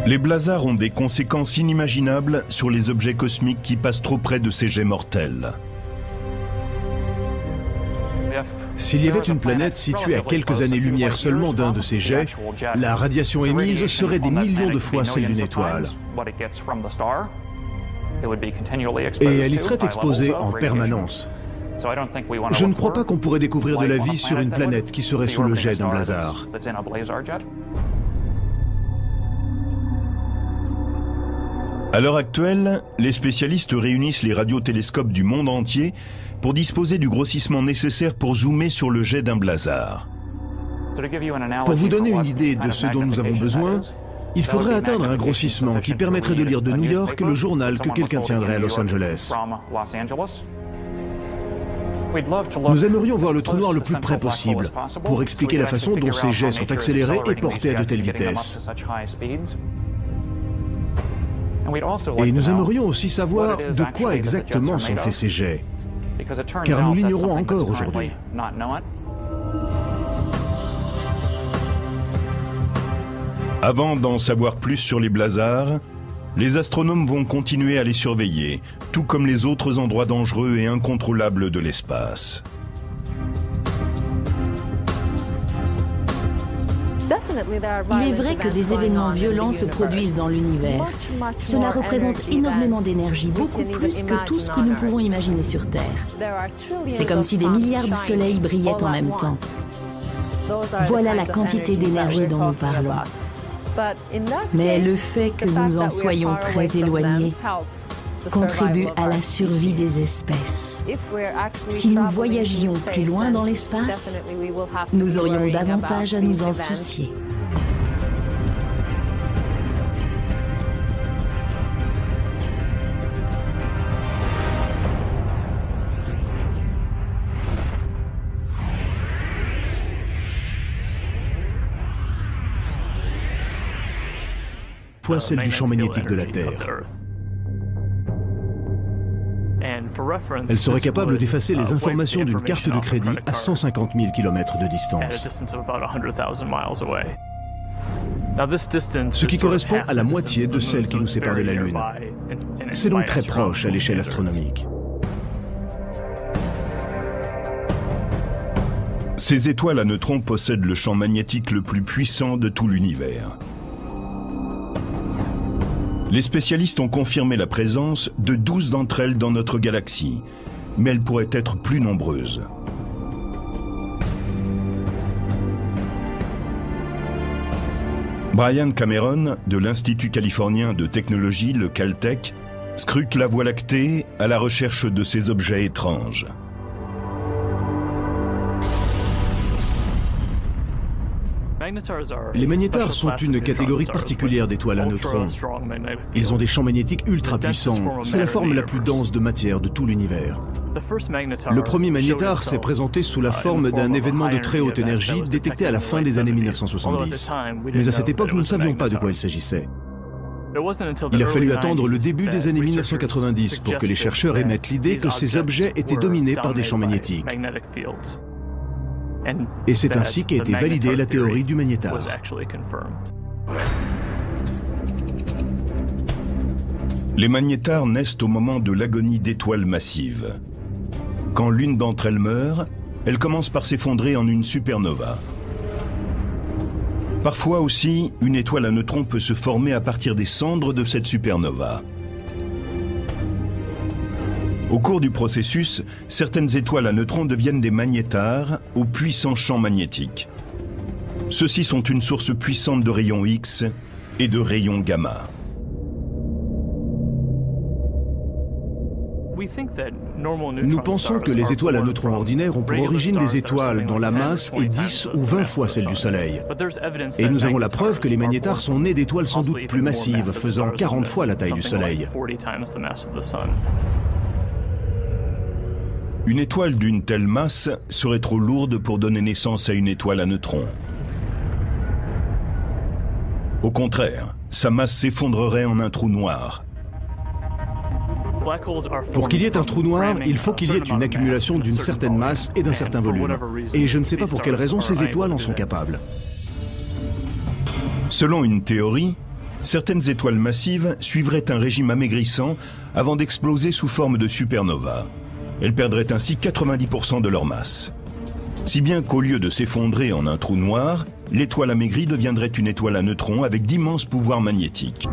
Les blazars ont des conséquences inimaginables sur les objets cosmiques qui passent trop près de ces jets mortels. S'il y avait une planète située à quelques années-lumière seulement d'un de ces jets, la radiation émise serait des millions de fois celle d'une étoile. Et elle y serait exposée en permanence. Je ne crois pas qu'on pourrait découvrir de la vie sur une planète qui serait sous le jet d'un blazar. À l'heure actuelle, les spécialistes réunissent les radiotélescopes du monde entier pour disposer du grossissement nécessaire pour zoomer sur le jet d'un blazar. Pour vous donner une idée de ce dont nous avons besoin, il faudrait atteindre un grossissement qui permettrait de lire de New York le journal que quelqu'un tiendrait à Los Angeles. Nous aimerions voir le trou noir le plus près possible pour expliquer la façon dont ces jets sont accélérés et portés à de telles vitesses. Et nous aimerions aussi savoir de quoi exactement sont faits ces jets, car nous l'ignorons encore aujourd'hui. Avant d'en savoir plus sur les blazars, les astronomes vont continuer à les surveiller, tout comme les autres endroits dangereux et incontrôlables de l'espace. Il est vrai que des événements violents se produisent dans l'univers. Cela représente énormément d'énergie, beaucoup plus que tout ce que nous pouvons imaginer sur Terre. C'est comme si des milliards de soleils brillaient en même temps. Voilà la quantité d'énergie dont nous parlons. Mais le fait que nous en soyons très éloignés contribue à la survie des espèces. Si nous voyagions plus loin dans l'espace, nous aurions davantage à nous en soucier. Fois celle du champ magnétique de la Terre. Elle serait capable d'effacer les informations d'une carte de crédit à 150 000 km de distance. Ce qui correspond à la moitié de celle qui nous sépare de la Lune. C'est donc très proche à l'échelle astronomique. Ces étoiles à neutrons possèdent le champ magnétique le plus puissant de tout l'univers. Les spécialistes ont confirmé la présence de 12 d'entre elles dans notre galaxie, mais elles pourraient être plus nombreuses. Brian Cameron, de l'Institut californien de technologie, le Caltech, scrute la Voie lactée à la recherche de ces objets étranges. Les magnétars sont une catégorie particulière d'étoiles à neutrons. Ils ont des champs magnétiques ultra puissants. C'est la forme la plus dense de matière de tout l'univers. Le premier magnétar s'est présenté sous la forme d'un événement de très haute énergie détecté à la fin des années 1970. Mais à cette époque, nous ne savions pas de quoi il s'agissait. Il a fallu attendre le début des années 1990 pour que les chercheurs émettent l'idée que ces objets étaient dominés par des champs magnétiques. Et c'est ainsi qu'a été validée la théorie du magnétar. Les magnétars naissent au moment de l'agonie d'étoiles massives. Quand l'une d'entre elles meurt, elle commence par s'effondrer en une supernova. Parfois aussi, une étoile à neutrons peut se former à partir des cendres de cette supernova. Au cours du processus, certaines étoiles à neutrons deviennent des magnétars aux puissants champs magnétiques. Ceux-ci sont une source puissante de rayons X et de rayons gamma. Nous pensons que les étoiles à neutrons ordinaires ont pour origine des étoiles dont la masse est 10 ou 20 fois celle du Soleil. Et nous avons la preuve que les magnétars sont nés d'étoiles sans doute plus massives, faisant 40 fois la taille du Soleil. Une étoile d'une telle masse serait trop lourde pour donner naissance à une étoile à neutrons. Au contraire, sa masse s'effondrerait en un trou noir. Pour qu'il y ait un trou noir, il faut qu'il y ait une accumulation d'une certaine masse et d'un certain volume. Et je ne sais pas pour quelle raison ces étoiles en sont capables. Selon une théorie, certaines étoiles massives suivraient un régime amaigrissant avant d'exploser sous forme de supernova. Elles perdraient ainsi 90% de leur masse. Si bien qu'au lieu de s'effondrer en un trou noir, l'étoile amaigrie deviendrait une étoile à neutrons avec d'immenses pouvoirs magnétiques.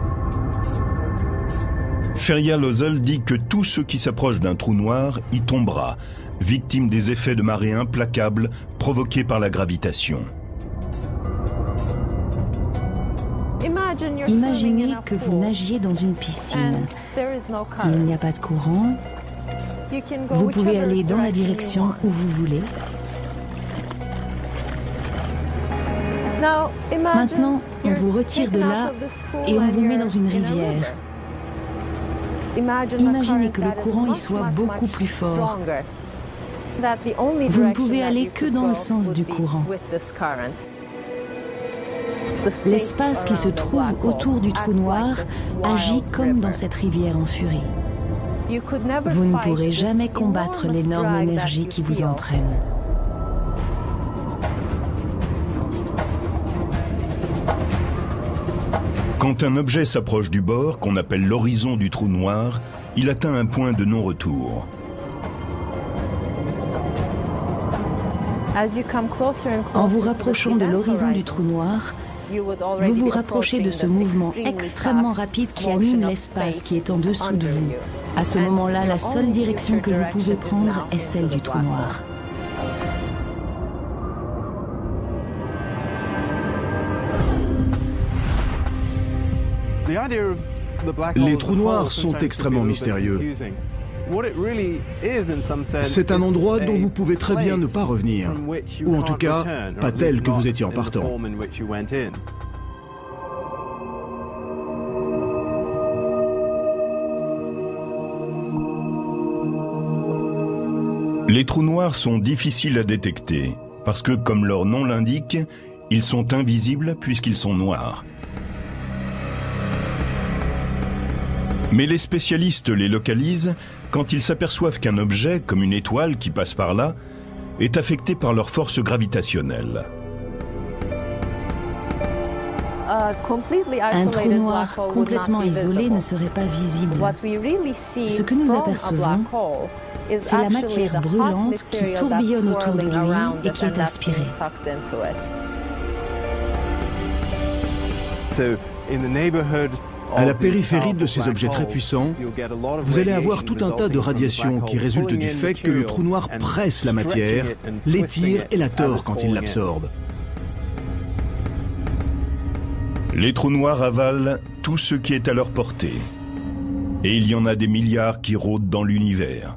Feryal Ozzel dit que tout ce qui s'approche d'un trou noir y tombera, victime des effets de marée implacables provoqués par la gravitation. Imaginez que vous nagiez dans une piscine. Il n'y a pas de courant. Vous pouvez aller dans la direction où vous voulez. Maintenant, on vous retire de là et on vous met dans une rivière. Imaginez que le courant y soit beaucoup plus fort. Vous ne pouvez aller que dans le sens du courant. L'espace qui se trouve autour du trou noir agit comme dans cette rivière en furie. Vous ne pourrez jamais combattre l'énorme énergie qui vous entraîne. Quand un objet s'approche du bord, qu'on appelle l'horizon du trou noir, il atteint un point de non-retour. En vous rapprochant de l'horizon du trou noir, vous vous rapprochez de ce mouvement extrêmement rapide qui anime l'espace qui est en dessous de vous. À ce moment-là, la seule direction que vous pouvez prendre est celle du trou noir. Les trous noirs sont extrêmement mystérieux. C'est un endroit dont vous pouvez très bien ne pas revenir, ou en tout cas, pas tel que vous étiez en partant. Les trous noirs sont difficiles à détecter, parce que, comme leur nom l'indique, ils sont invisibles puisqu'ils sont noirs. Mais les spécialistes les localisent quand ils s'aperçoivent qu'un objet, comme une étoile qui passe par là, est affecté par leur force gravitationnelle. Un trou noir complètement isolé ne serait pas visible. Ce que nous apercevons, c'est la matière brûlante qui tourbillonne autour de lui et qui est aspirée. À la périphérie de ces objets très puissants, vous allez avoir tout un tas de radiations qui résultent du fait que le trou noir presse la matière, l'étire et la tord quand il l'absorbe. Les trous noirs avalent tout ce qui est à leur portée. Et il y en a des milliards qui rôdent dans l'univers.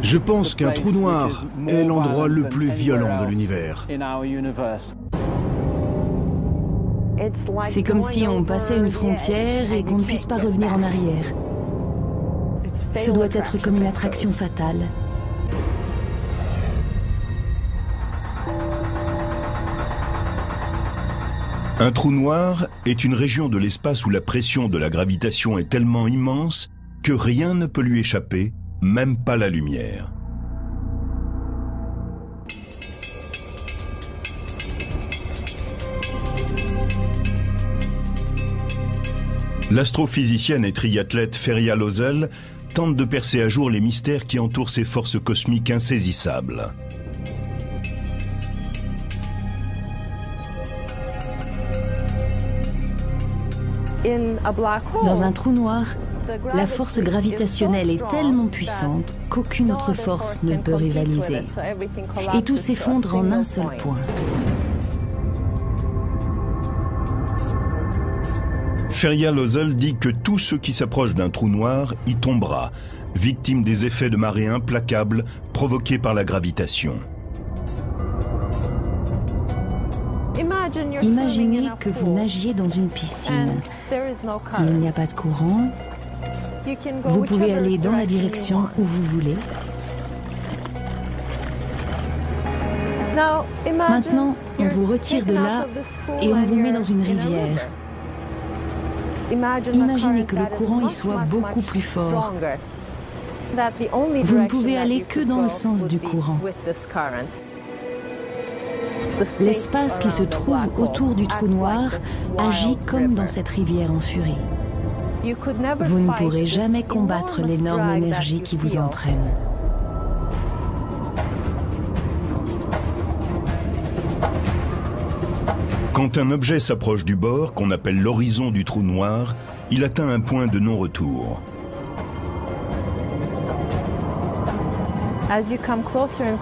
Je pense qu'un trou noir est l'endroit le plus violent de l'univers. C'est comme si on passait une frontière et qu'on ne puisse pas revenir en arrière. Ce doit être comme une attraction fatale. Un trou noir est une région de l'espace où la pression de la gravitation est tellement immense que rien ne peut lui échapper, même pas la lumière. L'astrophysicienne et triathlète Feria Lozel tente de percer à jour les mystères qui entourent ces forces cosmiques insaisissables. Dans un trou noir, la force gravitationnelle est tellement puissante qu'aucune autre force ne peut rivaliser. Et tout s'effondre en un seul point. Feria Lozel dit que tout ce qui s'approche d'un trou noir y tombera, victime des effets de marée implacables provoqués par la gravitation. Imaginez que vous nagiez dans une piscine. Il n'y a pas de courant. Vous pouvez aller dans la direction où vous voulez. Maintenant, on vous retire de là et on vous met dans une rivière. Imaginez que le courant y soit beaucoup plus fort. Vous ne pouvez aller que dans le sens du courant. L'espace qui se trouve autour du trou noir agit comme dans cette rivière en furie. Vous ne pourrez jamais combattre l'énorme énergie qui vous entraîne. Quand un objet s'approche du bord, qu'on appelle l'horizon du trou noir, il atteint un point de non-retour.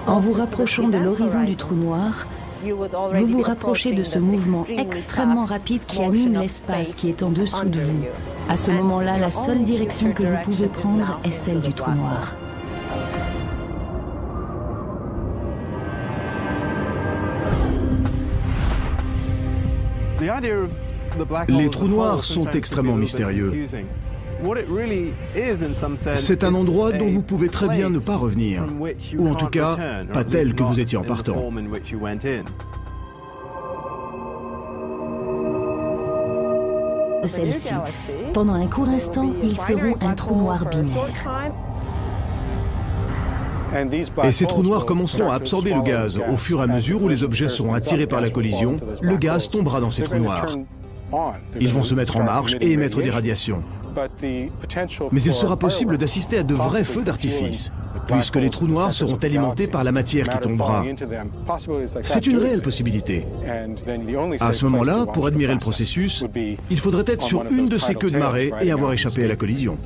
En vous rapprochant de l'horizon du trou noir, vous vous rapprochez de ce mouvement extrêmement rapide qui anime l'espace qui est en dessous de vous. À ce moment-là, la seule direction que vous pouvez prendre est celle du trou noir. Les trous noirs sont extrêmement mystérieux. C'est un endroit dont vous pouvez très bien ne pas revenir, ou en tout cas, pas tel que vous étiez en partant. Celle-ci, pendant un court instant, ils seront un trou noir binaire. Et ces trous noirs commenceront à absorber le gaz. Au fur et à mesure où les objets seront attirés par la collision, le gaz tombera dans ces trous noirs. Ils vont se mettre en marche et émettre des radiations. Mais il sera possible d'assister à de vrais feux d'artifice, puisque les trous noirs seront alimentés par la matière qui tombera. C'est une réelle possibilité. À ce moment-là, pour admirer le processus, il faudrait être sur une de ces queues de marée et avoir échappé à la collision.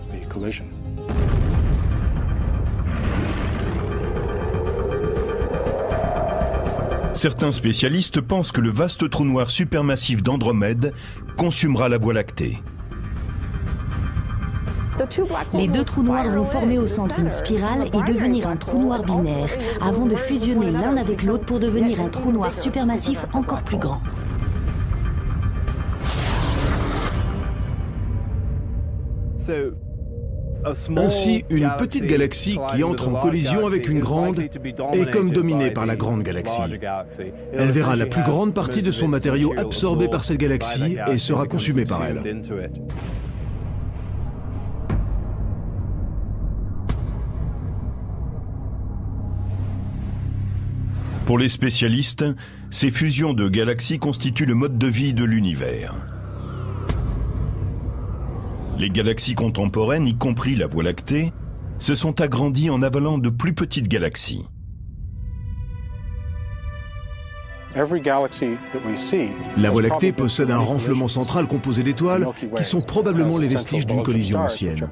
Certains spécialistes pensent que le vaste trou noir supermassif d'Andromède consumera la Voie lactée. Les deux trous noirs vont former au centre une spirale et devenir un trou noir binaire, avant de fusionner l'un avec l'autre pour devenir un trou noir supermassif encore plus grand. Ainsi, une petite galaxie qui entre en collision avec une grande est comme dominée par la grande galaxie. Elle verra la plus grande partie de son matériau absorbé par cette galaxie et sera consumée par elle. Pour les spécialistes, ces fusions de galaxies constituent le mode de vie de l'univers. Les galaxies contemporaines, y compris la Voie lactée, se sont agrandies en avalant de plus petites galaxies. La Voie lactée possède un renflement central composé d'étoiles qui sont probablement les vestiges d'une collision ancienne.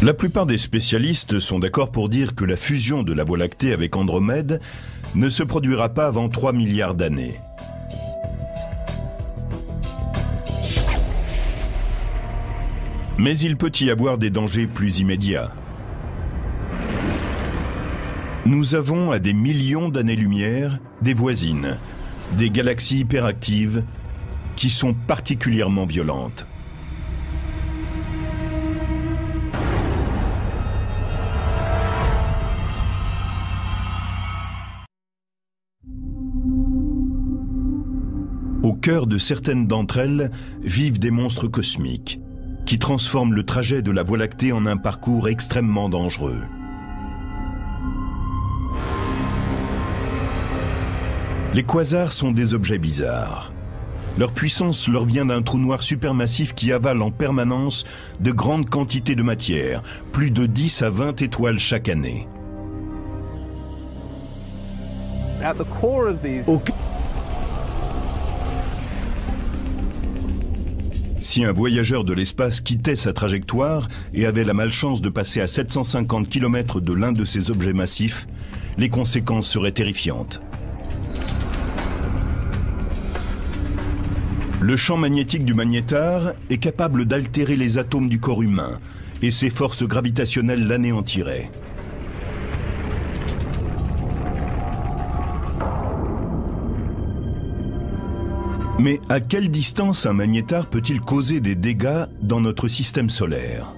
La plupart des spécialistes sont d'accord pour dire que la fusion de la Voie lactée avec Andromède ne se produira pas avant 3 milliards d'années. Mais il peut y avoir des dangers plus immédiats. Nous avons à des millions d'années-lumière des voisines, des galaxies hyperactives qui sont particulièrement violentes. Au cœur de certaines d'entre elles vivent des monstres cosmiques qui transforment le trajet de la Voie lactée en un parcours extrêmement dangereux. Les quasars sont des objets bizarres. Leur puissance leur vient d'un trou noir supermassif qui avale en permanence de grandes quantités de matière, plus de 10 à 20 étoiles chaque année. Si un voyageur de l'espace quittait sa trajectoire et avait la malchance de passer à 750 km de l'un de ces objets massifs, les conséquences seraient terrifiantes. Le champ magnétique du magnétar est capable d'altérer les atomes du corps humain et ses forces gravitationnelles l'anéantiraient. Mais à quelle distance un magnétar peut-il causer des dégâts dans notre système solaire ?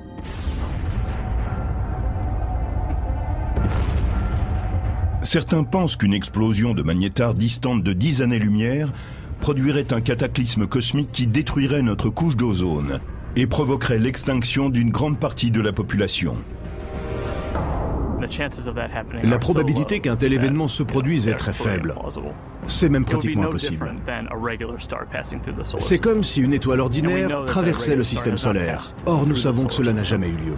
Certains pensent qu'une explosion de magnétar distante de 10 années-lumière produirait un cataclysme cosmique qui détruirait notre couche d'ozone et provoquerait l'extinction d'une grande partie de la population. La probabilité qu'un tel événement se produise est très faible. C'est même pratiquement impossible. C'est comme si une étoile ordinaire traversait le système solaire. Or, nous savons que cela n'a jamais eu lieu.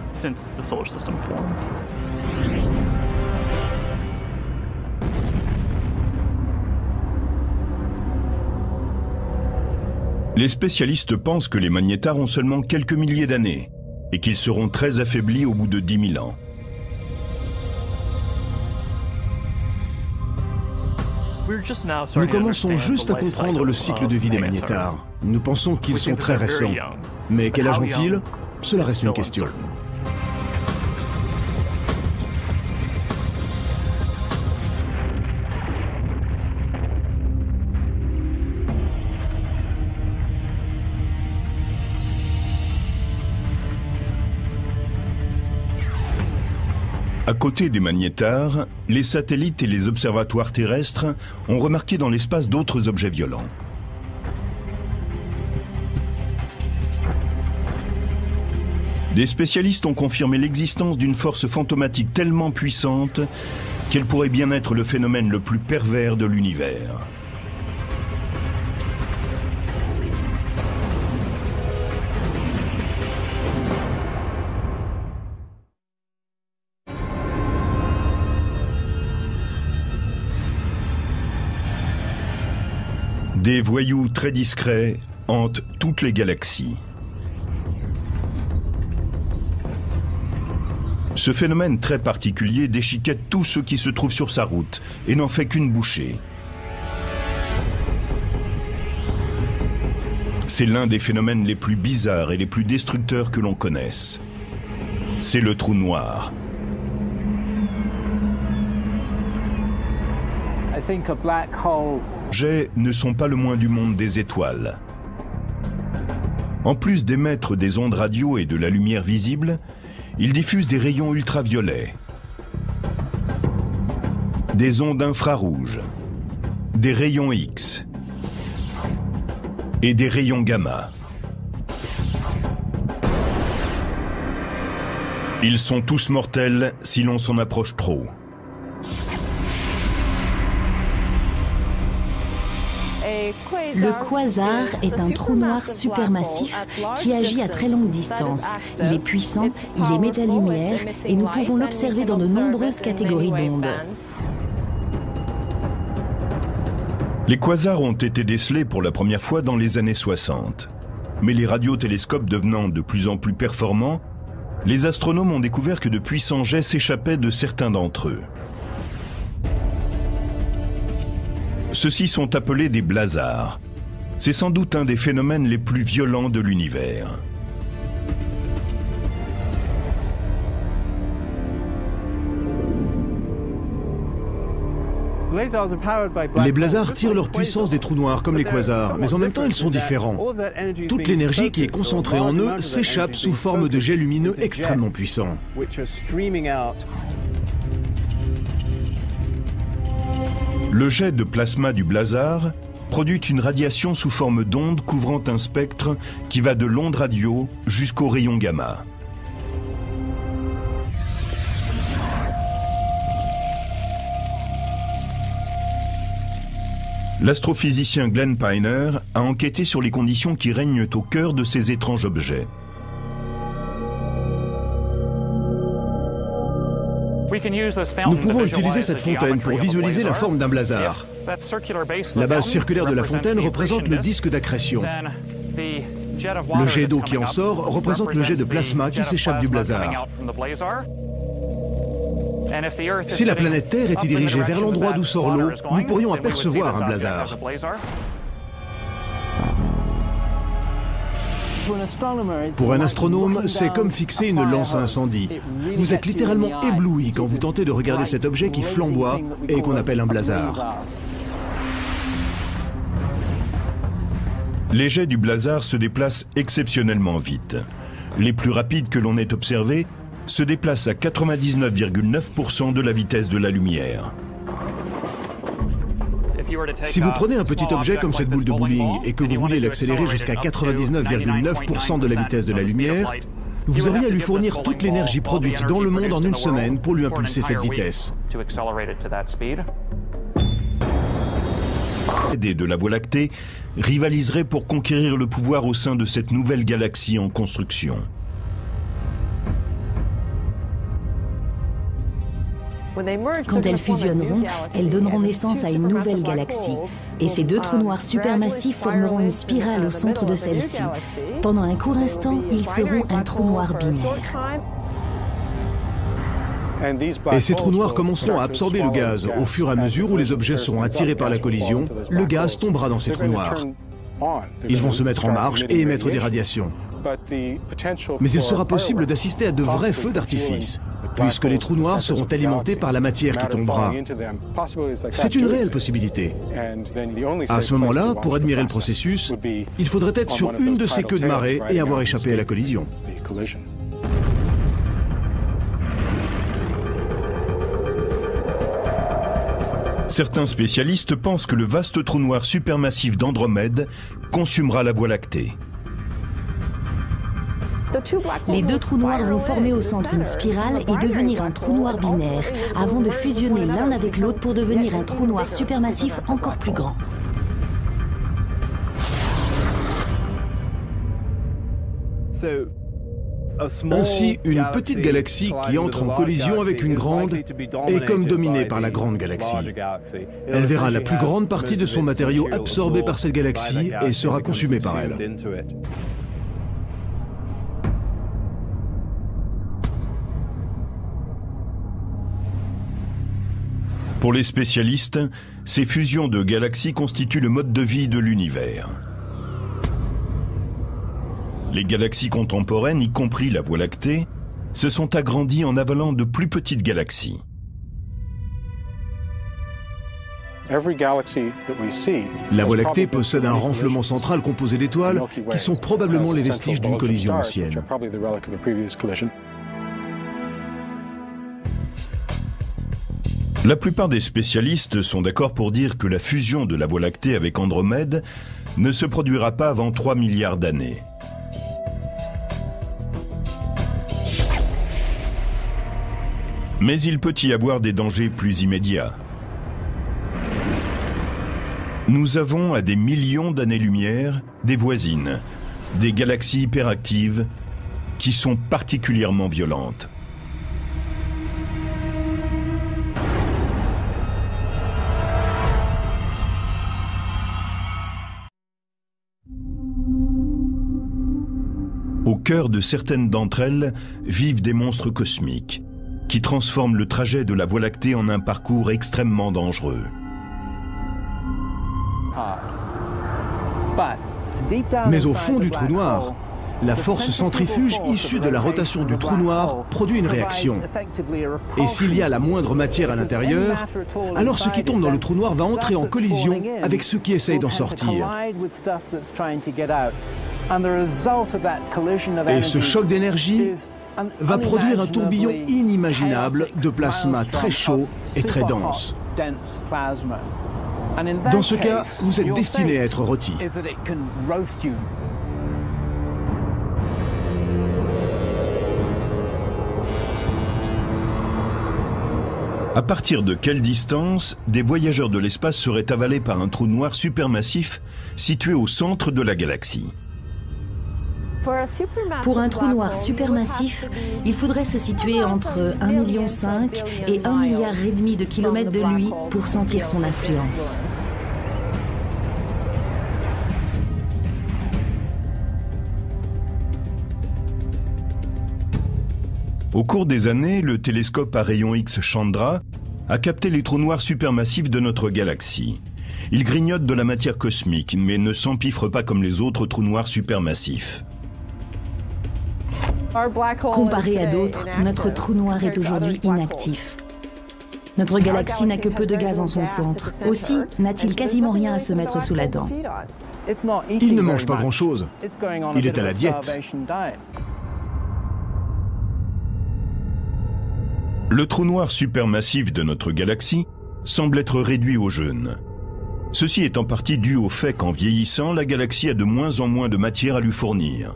Les spécialistes pensent que les magnétars ont seulement quelques milliers d'années et qu'ils seront très affaiblis au bout de 10 000 ans. Nous commençons juste à comprendre le cycle de vie des magnétars. Nous pensons qu'ils sont très récents. Mais quel âge ont-ils? Cela reste une question. À côté des magnétars, les satellites et les observatoires terrestres ont remarqué dans l'espace d'autres objets violents. Des spécialistes ont confirmé l'existence d'une force fantomatique tellement puissante qu'elle pourrait bien être le phénomène le plus pervers de l'univers. Des voyous très discrets hantent toutes les galaxies. Ce phénomène très particulier déchiquette tout ce qui se trouve sur sa route et n'en fait qu'une bouchée. C'est l'un des phénomènes les plus bizarres et les plus destructeurs que l'on connaisse. C'est le trou noir. Les objets ne sont pas le moins du monde des étoiles. En plus d'émettre des ondes radio et de la lumière visible, ils diffusent des rayons ultraviolets, des ondes infrarouges, des rayons X et des rayons gamma. Ils sont tous mortels si l'on s'en approche trop. Le quasar est un trou noir supermassif qui agit à très longue distance. Il est puissant, il émet de la lumière et nous pouvons l'observer dans de nombreuses catégories d'ondes. Les quasars ont été décelés pour la première fois dans les années 60. Mais les radiotélescopes devenant de plus en plus performants, les astronomes ont découvert que de puissants jets s'échappaient de certains d'entre eux. Ceux-ci sont appelés des blazars. C'est sans doute un des phénomènes les plus violents de l'univers. Les blazars tirent leur puissance des trous noirs comme les quasars, mais en même temps ils sont différents. Toute l'énergie qui est concentrée en eux s'échappe sous forme de jets lumineux extrêmement puissants. Le jet de plasma du blazar produit une radiation sous forme d'onde couvrant un spectre qui va de l'onde radio jusqu'au rayon gamma. L'astrophysicien Glenn Piner a enquêté sur les conditions qui règnent au cœur de ces étranges objets. Nous pouvons utiliser cette fontaine pour visualiser la forme d'un blazar. La base circulaire de la fontaine représente le disque d'accrétion. Le jet d'eau qui en sort représente le jet de plasma qui s'échappe du blazar. Si la planète Terre était dirigée vers l'endroit d'où sort l'eau, nous pourrions apercevoir un blazar. Pour un astronome, c'est comme fixer une lance à incendie. Vous êtes littéralement ébloui quand vous tentez de regarder cet objet qui flamboie et qu'on appelle un blazar. Les jets du blazar se déplacent exceptionnellement vite. Les plus rapides que l'on ait observés se déplacent à 99,9% de la vitesse de la lumière. Si vous prenez un petit objet comme cette boule de bowling et que vous voulez l'accélérer jusqu'à 99,9% de la vitesse de la lumière, vous auriez à lui fournir toute l'énergie produite dans le monde en une semaine pour lui impulser cette vitesse. De la Voie lactée rivaliserait pour conquérir le pouvoir au sein de cette nouvelle galaxie en construction. Quand elles fusionneront, elles donneront naissance à une nouvelle galaxie. Et ces deux trous noirs supermassifs formeront une spirale au centre de celle-ci. Pendant un court instant, ils seront un trou noir binaire. Et ces trous noirs commenceront à absorber le gaz. Au fur et à mesure où les objets seront attirés par la collision, le gaz tombera dans ces trous noirs. Ils vont se mettre en marche et émettre des radiations. Mais il sera possible d'assister à de vrais feux d'artifice, puisque les trous noirs seront alimentés par la matière qui tombera. C'est une réelle possibilité. À ce moment-là, pour admirer le processus, il faudrait être sur une de ces queues de marée et avoir échappé à la collision. Certains spécialistes pensent que le vaste trou noir supermassif d'Andromède consumera la Voie lactée. Les deux trous noirs vont former au centre une spirale et devenir un trou noir binaire, avant de fusionner l'un avec l'autre pour devenir un trou noir supermassif encore plus grand. Ainsi, une petite galaxie qui entre en collision avec une grande est comme dominée par la grande galaxie. Elle verra la plus grande partie de son matériau absorbé par cette galaxie et sera consumée par elle. Pour les spécialistes, ces fusions de galaxies constituent le mode de vie de l'univers. Les galaxies contemporaines, y compris la Voie lactée, se sont agrandies en avalant de plus petites galaxies. La Voie lactée possède un renflement central composé d'étoiles qui sont probablement les vestiges d'une collision ancienne. La plupart des spécialistes sont d'accord pour dire que la fusion de la Voie lactée avec Andromède ne se produira pas avant 3 milliards d'années. Mais il peut y avoir des dangers plus immédiats. Nous avons à des millions d'années-lumière des voisines, des galaxies hyperactives qui sont particulièrement violentes. Au cœur de certaines d'entre elles vivent des monstres cosmiques qui transforment le trajet de la Voie lactée en un parcours extrêmement dangereux. Mais au fond du trou noir, la force centrifuge issue de la rotation du trou noir produit une réaction. Et s'il y a la moindre matière à l'intérieur, alors ce qui tombe dans le trou noir va entrer en collision avec ceux qui essayent d'en sortir. Et ce choc d'énergie va produire un tourbillon inimaginable de plasma très chaud et très dense. Dans ce cas, vous êtes destiné à être rôti. À partir de quelle distance des voyageurs de l'espace seraient avalés par un trou noir supermassif situé au centre de la galaxie? Pour un trou noir supermassif, il faudrait se situer entre 1,5 million et 1,5 milliard de kilomètres de lui pour sentir son influence. Au cours des années, le télescope à rayons X Chandra a capté les trous noirs supermassifs de notre galaxie. Ils grignotent de la matière cosmique, mais ne s'empiffrent pas comme les autres trous noirs supermassifs. Comparé à d'autres, notre trou noir est aujourd'hui inactif. Notre galaxie n'a que peu de gaz en son centre. Aussi, n'a-t-il quasiment rien à se mettre sous la dent. Il ne mange pas grand-chose. Il est à la diète. Le trou noir supermassif de notre galaxie semble être réduit au jeûne. Ceci est en partie dû au fait qu'en vieillissant, la galaxie a de moins en moins de matière à lui fournir.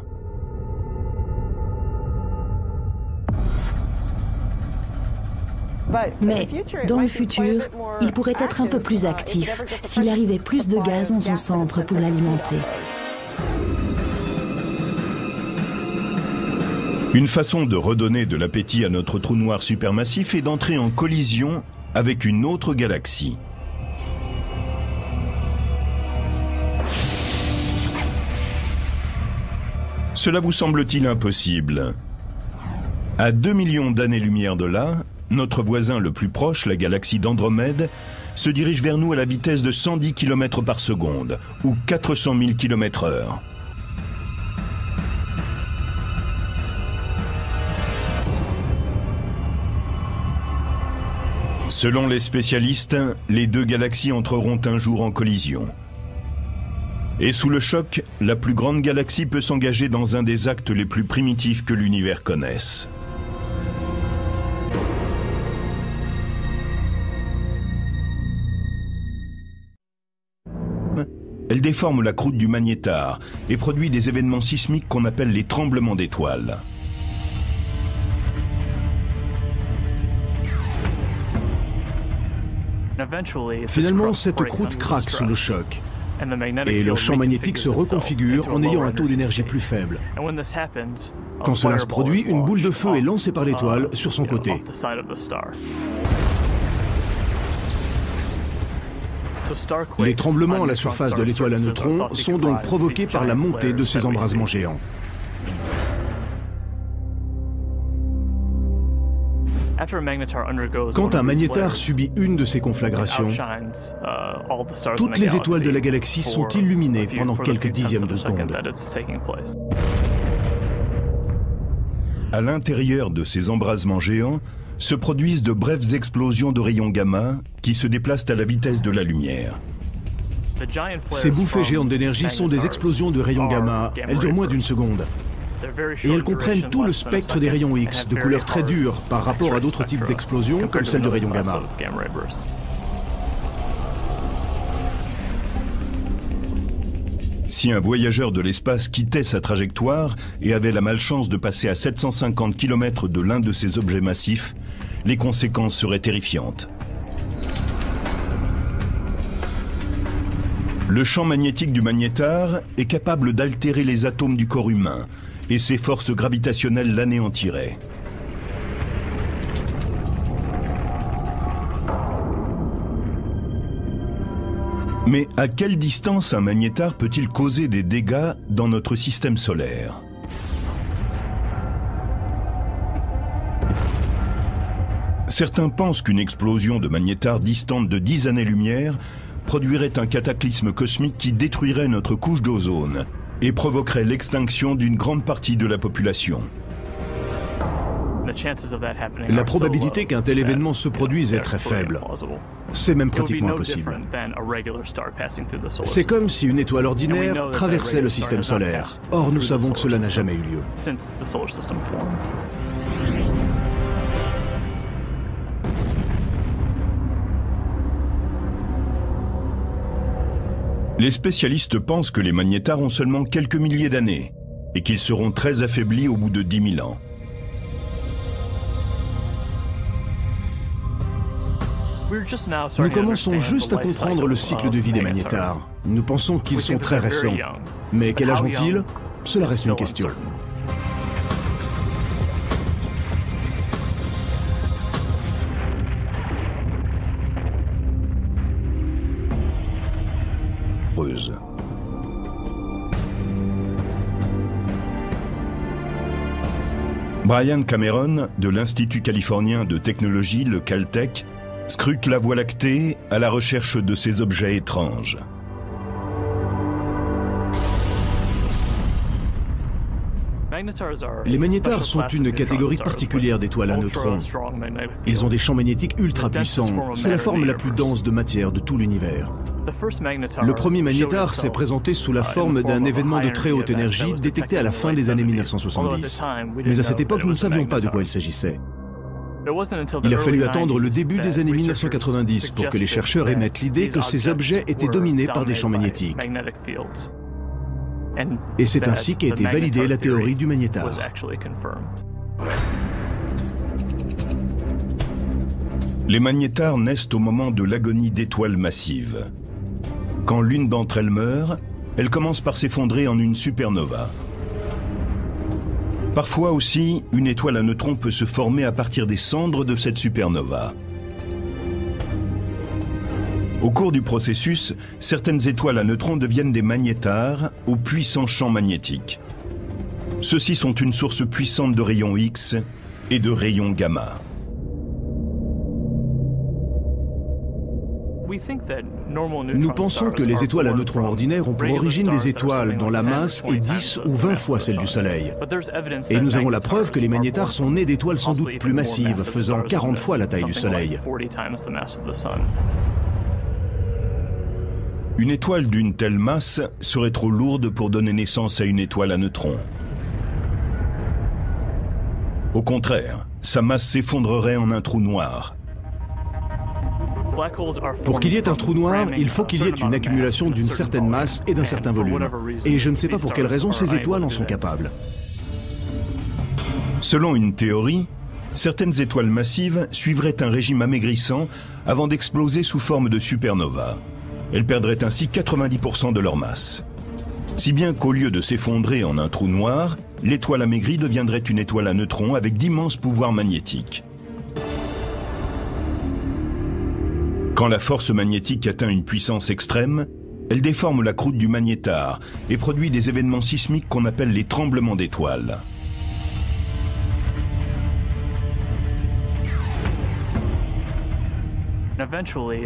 Mais, dans le futur, il pourrait être un peu plus actif s'il arrivait plus de gaz en son centre pour l'alimenter. Une façon de redonner de l'appétit à notre trou noir supermassif est d'entrer en collision avec une autre galaxie. Cela vous semble-t-il impossible? À 2 millions d'années-lumière de là, notre voisin le plus proche, la galaxie d'Andromède, se dirige vers nous à la vitesse de 110 km par seconde, ou 400 000 km/h. Selon les spécialistes, les deux galaxies entreront un jour en collision. Et sous le choc, la plus grande galaxie peut s'engager dans un des actes les plus primitifs que l'univers connaisse. Elle déforme la croûte du magnétar et produit des événements sismiques qu'on appelle les tremblements d'étoiles. Finalement, cette croûte craque sous le choc. Et le champ magnétique se reconfigure en ayant un taux d'énergie plus faible. Quand cela se produit, une boule de feu est lancée par l'étoile sur son côté. Les tremblements à la surface de l'étoile à neutrons sont donc provoqués par la montée de ces embrasements géants. Quand un magnétar subit une de ces conflagrations, toutes les étoiles de la galaxie sont illuminées pendant quelques dixièmes de seconde. À l'intérieur de ces embrasements géants se produisent de brèves explosions de rayons gamma qui se déplacent à la vitesse de la lumière. Ces bouffées géantes d'énergie sont des explosions de rayons gamma. Elles durent moins d'une seconde. Et elles comprennent tout le spectre des rayons X, de couleur très dure par rapport à d'autres types d'explosions comme celles de rayons gamma. Si un voyageur de l'espace quittait sa trajectoire et avait la malchance de passer à 750 km de l'un de ces objets massifs, les conséquences seraient terrifiantes. Le champ magnétique du magnétar est capable d'altérer les atomes du corps humain et ses forces gravitationnelles l'anéantiraient. Mais à quelle distance un magnétar peut-il causer des dégâts dans notre système solaire ? Certains pensent qu'une explosion de magnétar distante de 10 années-lumière produirait un cataclysme cosmique qui détruirait notre couche d'ozone et provoquerait l'extinction d'une grande partie de la population. La probabilité qu'un tel événement se produise est très faible. C'est même pratiquement impossible. C'est comme si une étoile ordinaire traversait le système solaire. Or, nous savons que cela n'a jamais eu lieu. Les spécialistes pensent que les magnétars ont seulement quelques milliers d'années et qu'ils seront très affaiblis au bout de 10 000 ans. Nous commençons juste à comprendre le cycle de vie des magnétars. Nous pensons qu'ils sont très récents. Mais quel âge ont-ils? Cela reste une question. Brian Cameron, de l'Institut californien de technologie, le Caltech, scrute la Voie lactée à la recherche de ces objets étranges. Les magnétars sont une catégorie particulière d'étoiles à neutrons. Ils ont des champs magnétiques ultra puissants. C'est la forme la plus dense de matière de tout l'univers. Le premier magnétar s'est présenté sous la forme d'un événement de très haute énergie détecté à la fin des années 1970. Mais à cette époque, nous ne savions pas de quoi il s'agissait. Il a fallu attendre le début des années 1990 pour que les chercheurs émettent l'idée que ces objets étaient dominés par des champs magnétiques. Et c'est ainsi qu'a été validée la théorie du magnétar. Les magnétars naissent au moment de l'agonie d'étoiles massives. Quand l'une d'entre elles meurt, elle commence par s'effondrer en une supernova. Parfois aussi, une étoile à neutrons peut se former à partir des cendres de cette supernova. Au cours du processus, certaines étoiles à neutrons deviennent des magnétars aux puissants champs magnétiques. Ceux-ci sont une source puissante de rayons X et de rayons gamma. Nous pensons que les étoiles à neutrons ordinaires ont pour origine des étoiles dont la masse est 10 ou 20 fois celle du Soleil. Et nous avons la preuve que les magnétars sont nés d'étoiles sans doute plus massives, faisant 40 fois la taille du Soleil. Une étoile d'une telle masse serait trop lourde pour donner naissance à une étoile à neutrons. Au contraire, sa masse s'effondrerait en un trou noir. Pour qu'il y ait un trou noir, il faut qu'il y ait une accumulation d'une certaine masse et d'un certain volume. Et je ne sais pas pour quelle raison ces étoiles en sont capables. Selon une théorie, certaines étoiles massives suivraient un régime amaigrissant avant d'exploser sous forme de supernova. Elles perdraient ainsi 90% de leur masse. Si bien qu'au lieu de s'effondrer en un trou noir, l'étoile amaigrie deviendrait une étoile à neutrons avec d'immenses pouvoirs magnétiques. Quand la force magnétique atteint une puissance extrême, elle déforme la croûte du magnétar et produit des événements sismiques qu'on appelle les tremblements d'étoiles.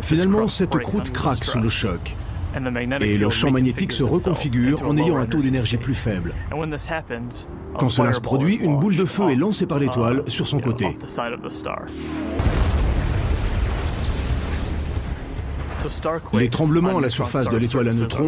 Finalement, cette croûte craque sous le choc. Et le champ magnétique se reconfigure en ayant un taux d'énergie plus faible. Quand cela se produit, une boule de feu est lancée par l'étoile sur son côté. Les tremblements à la surface de l'étoile à neutrons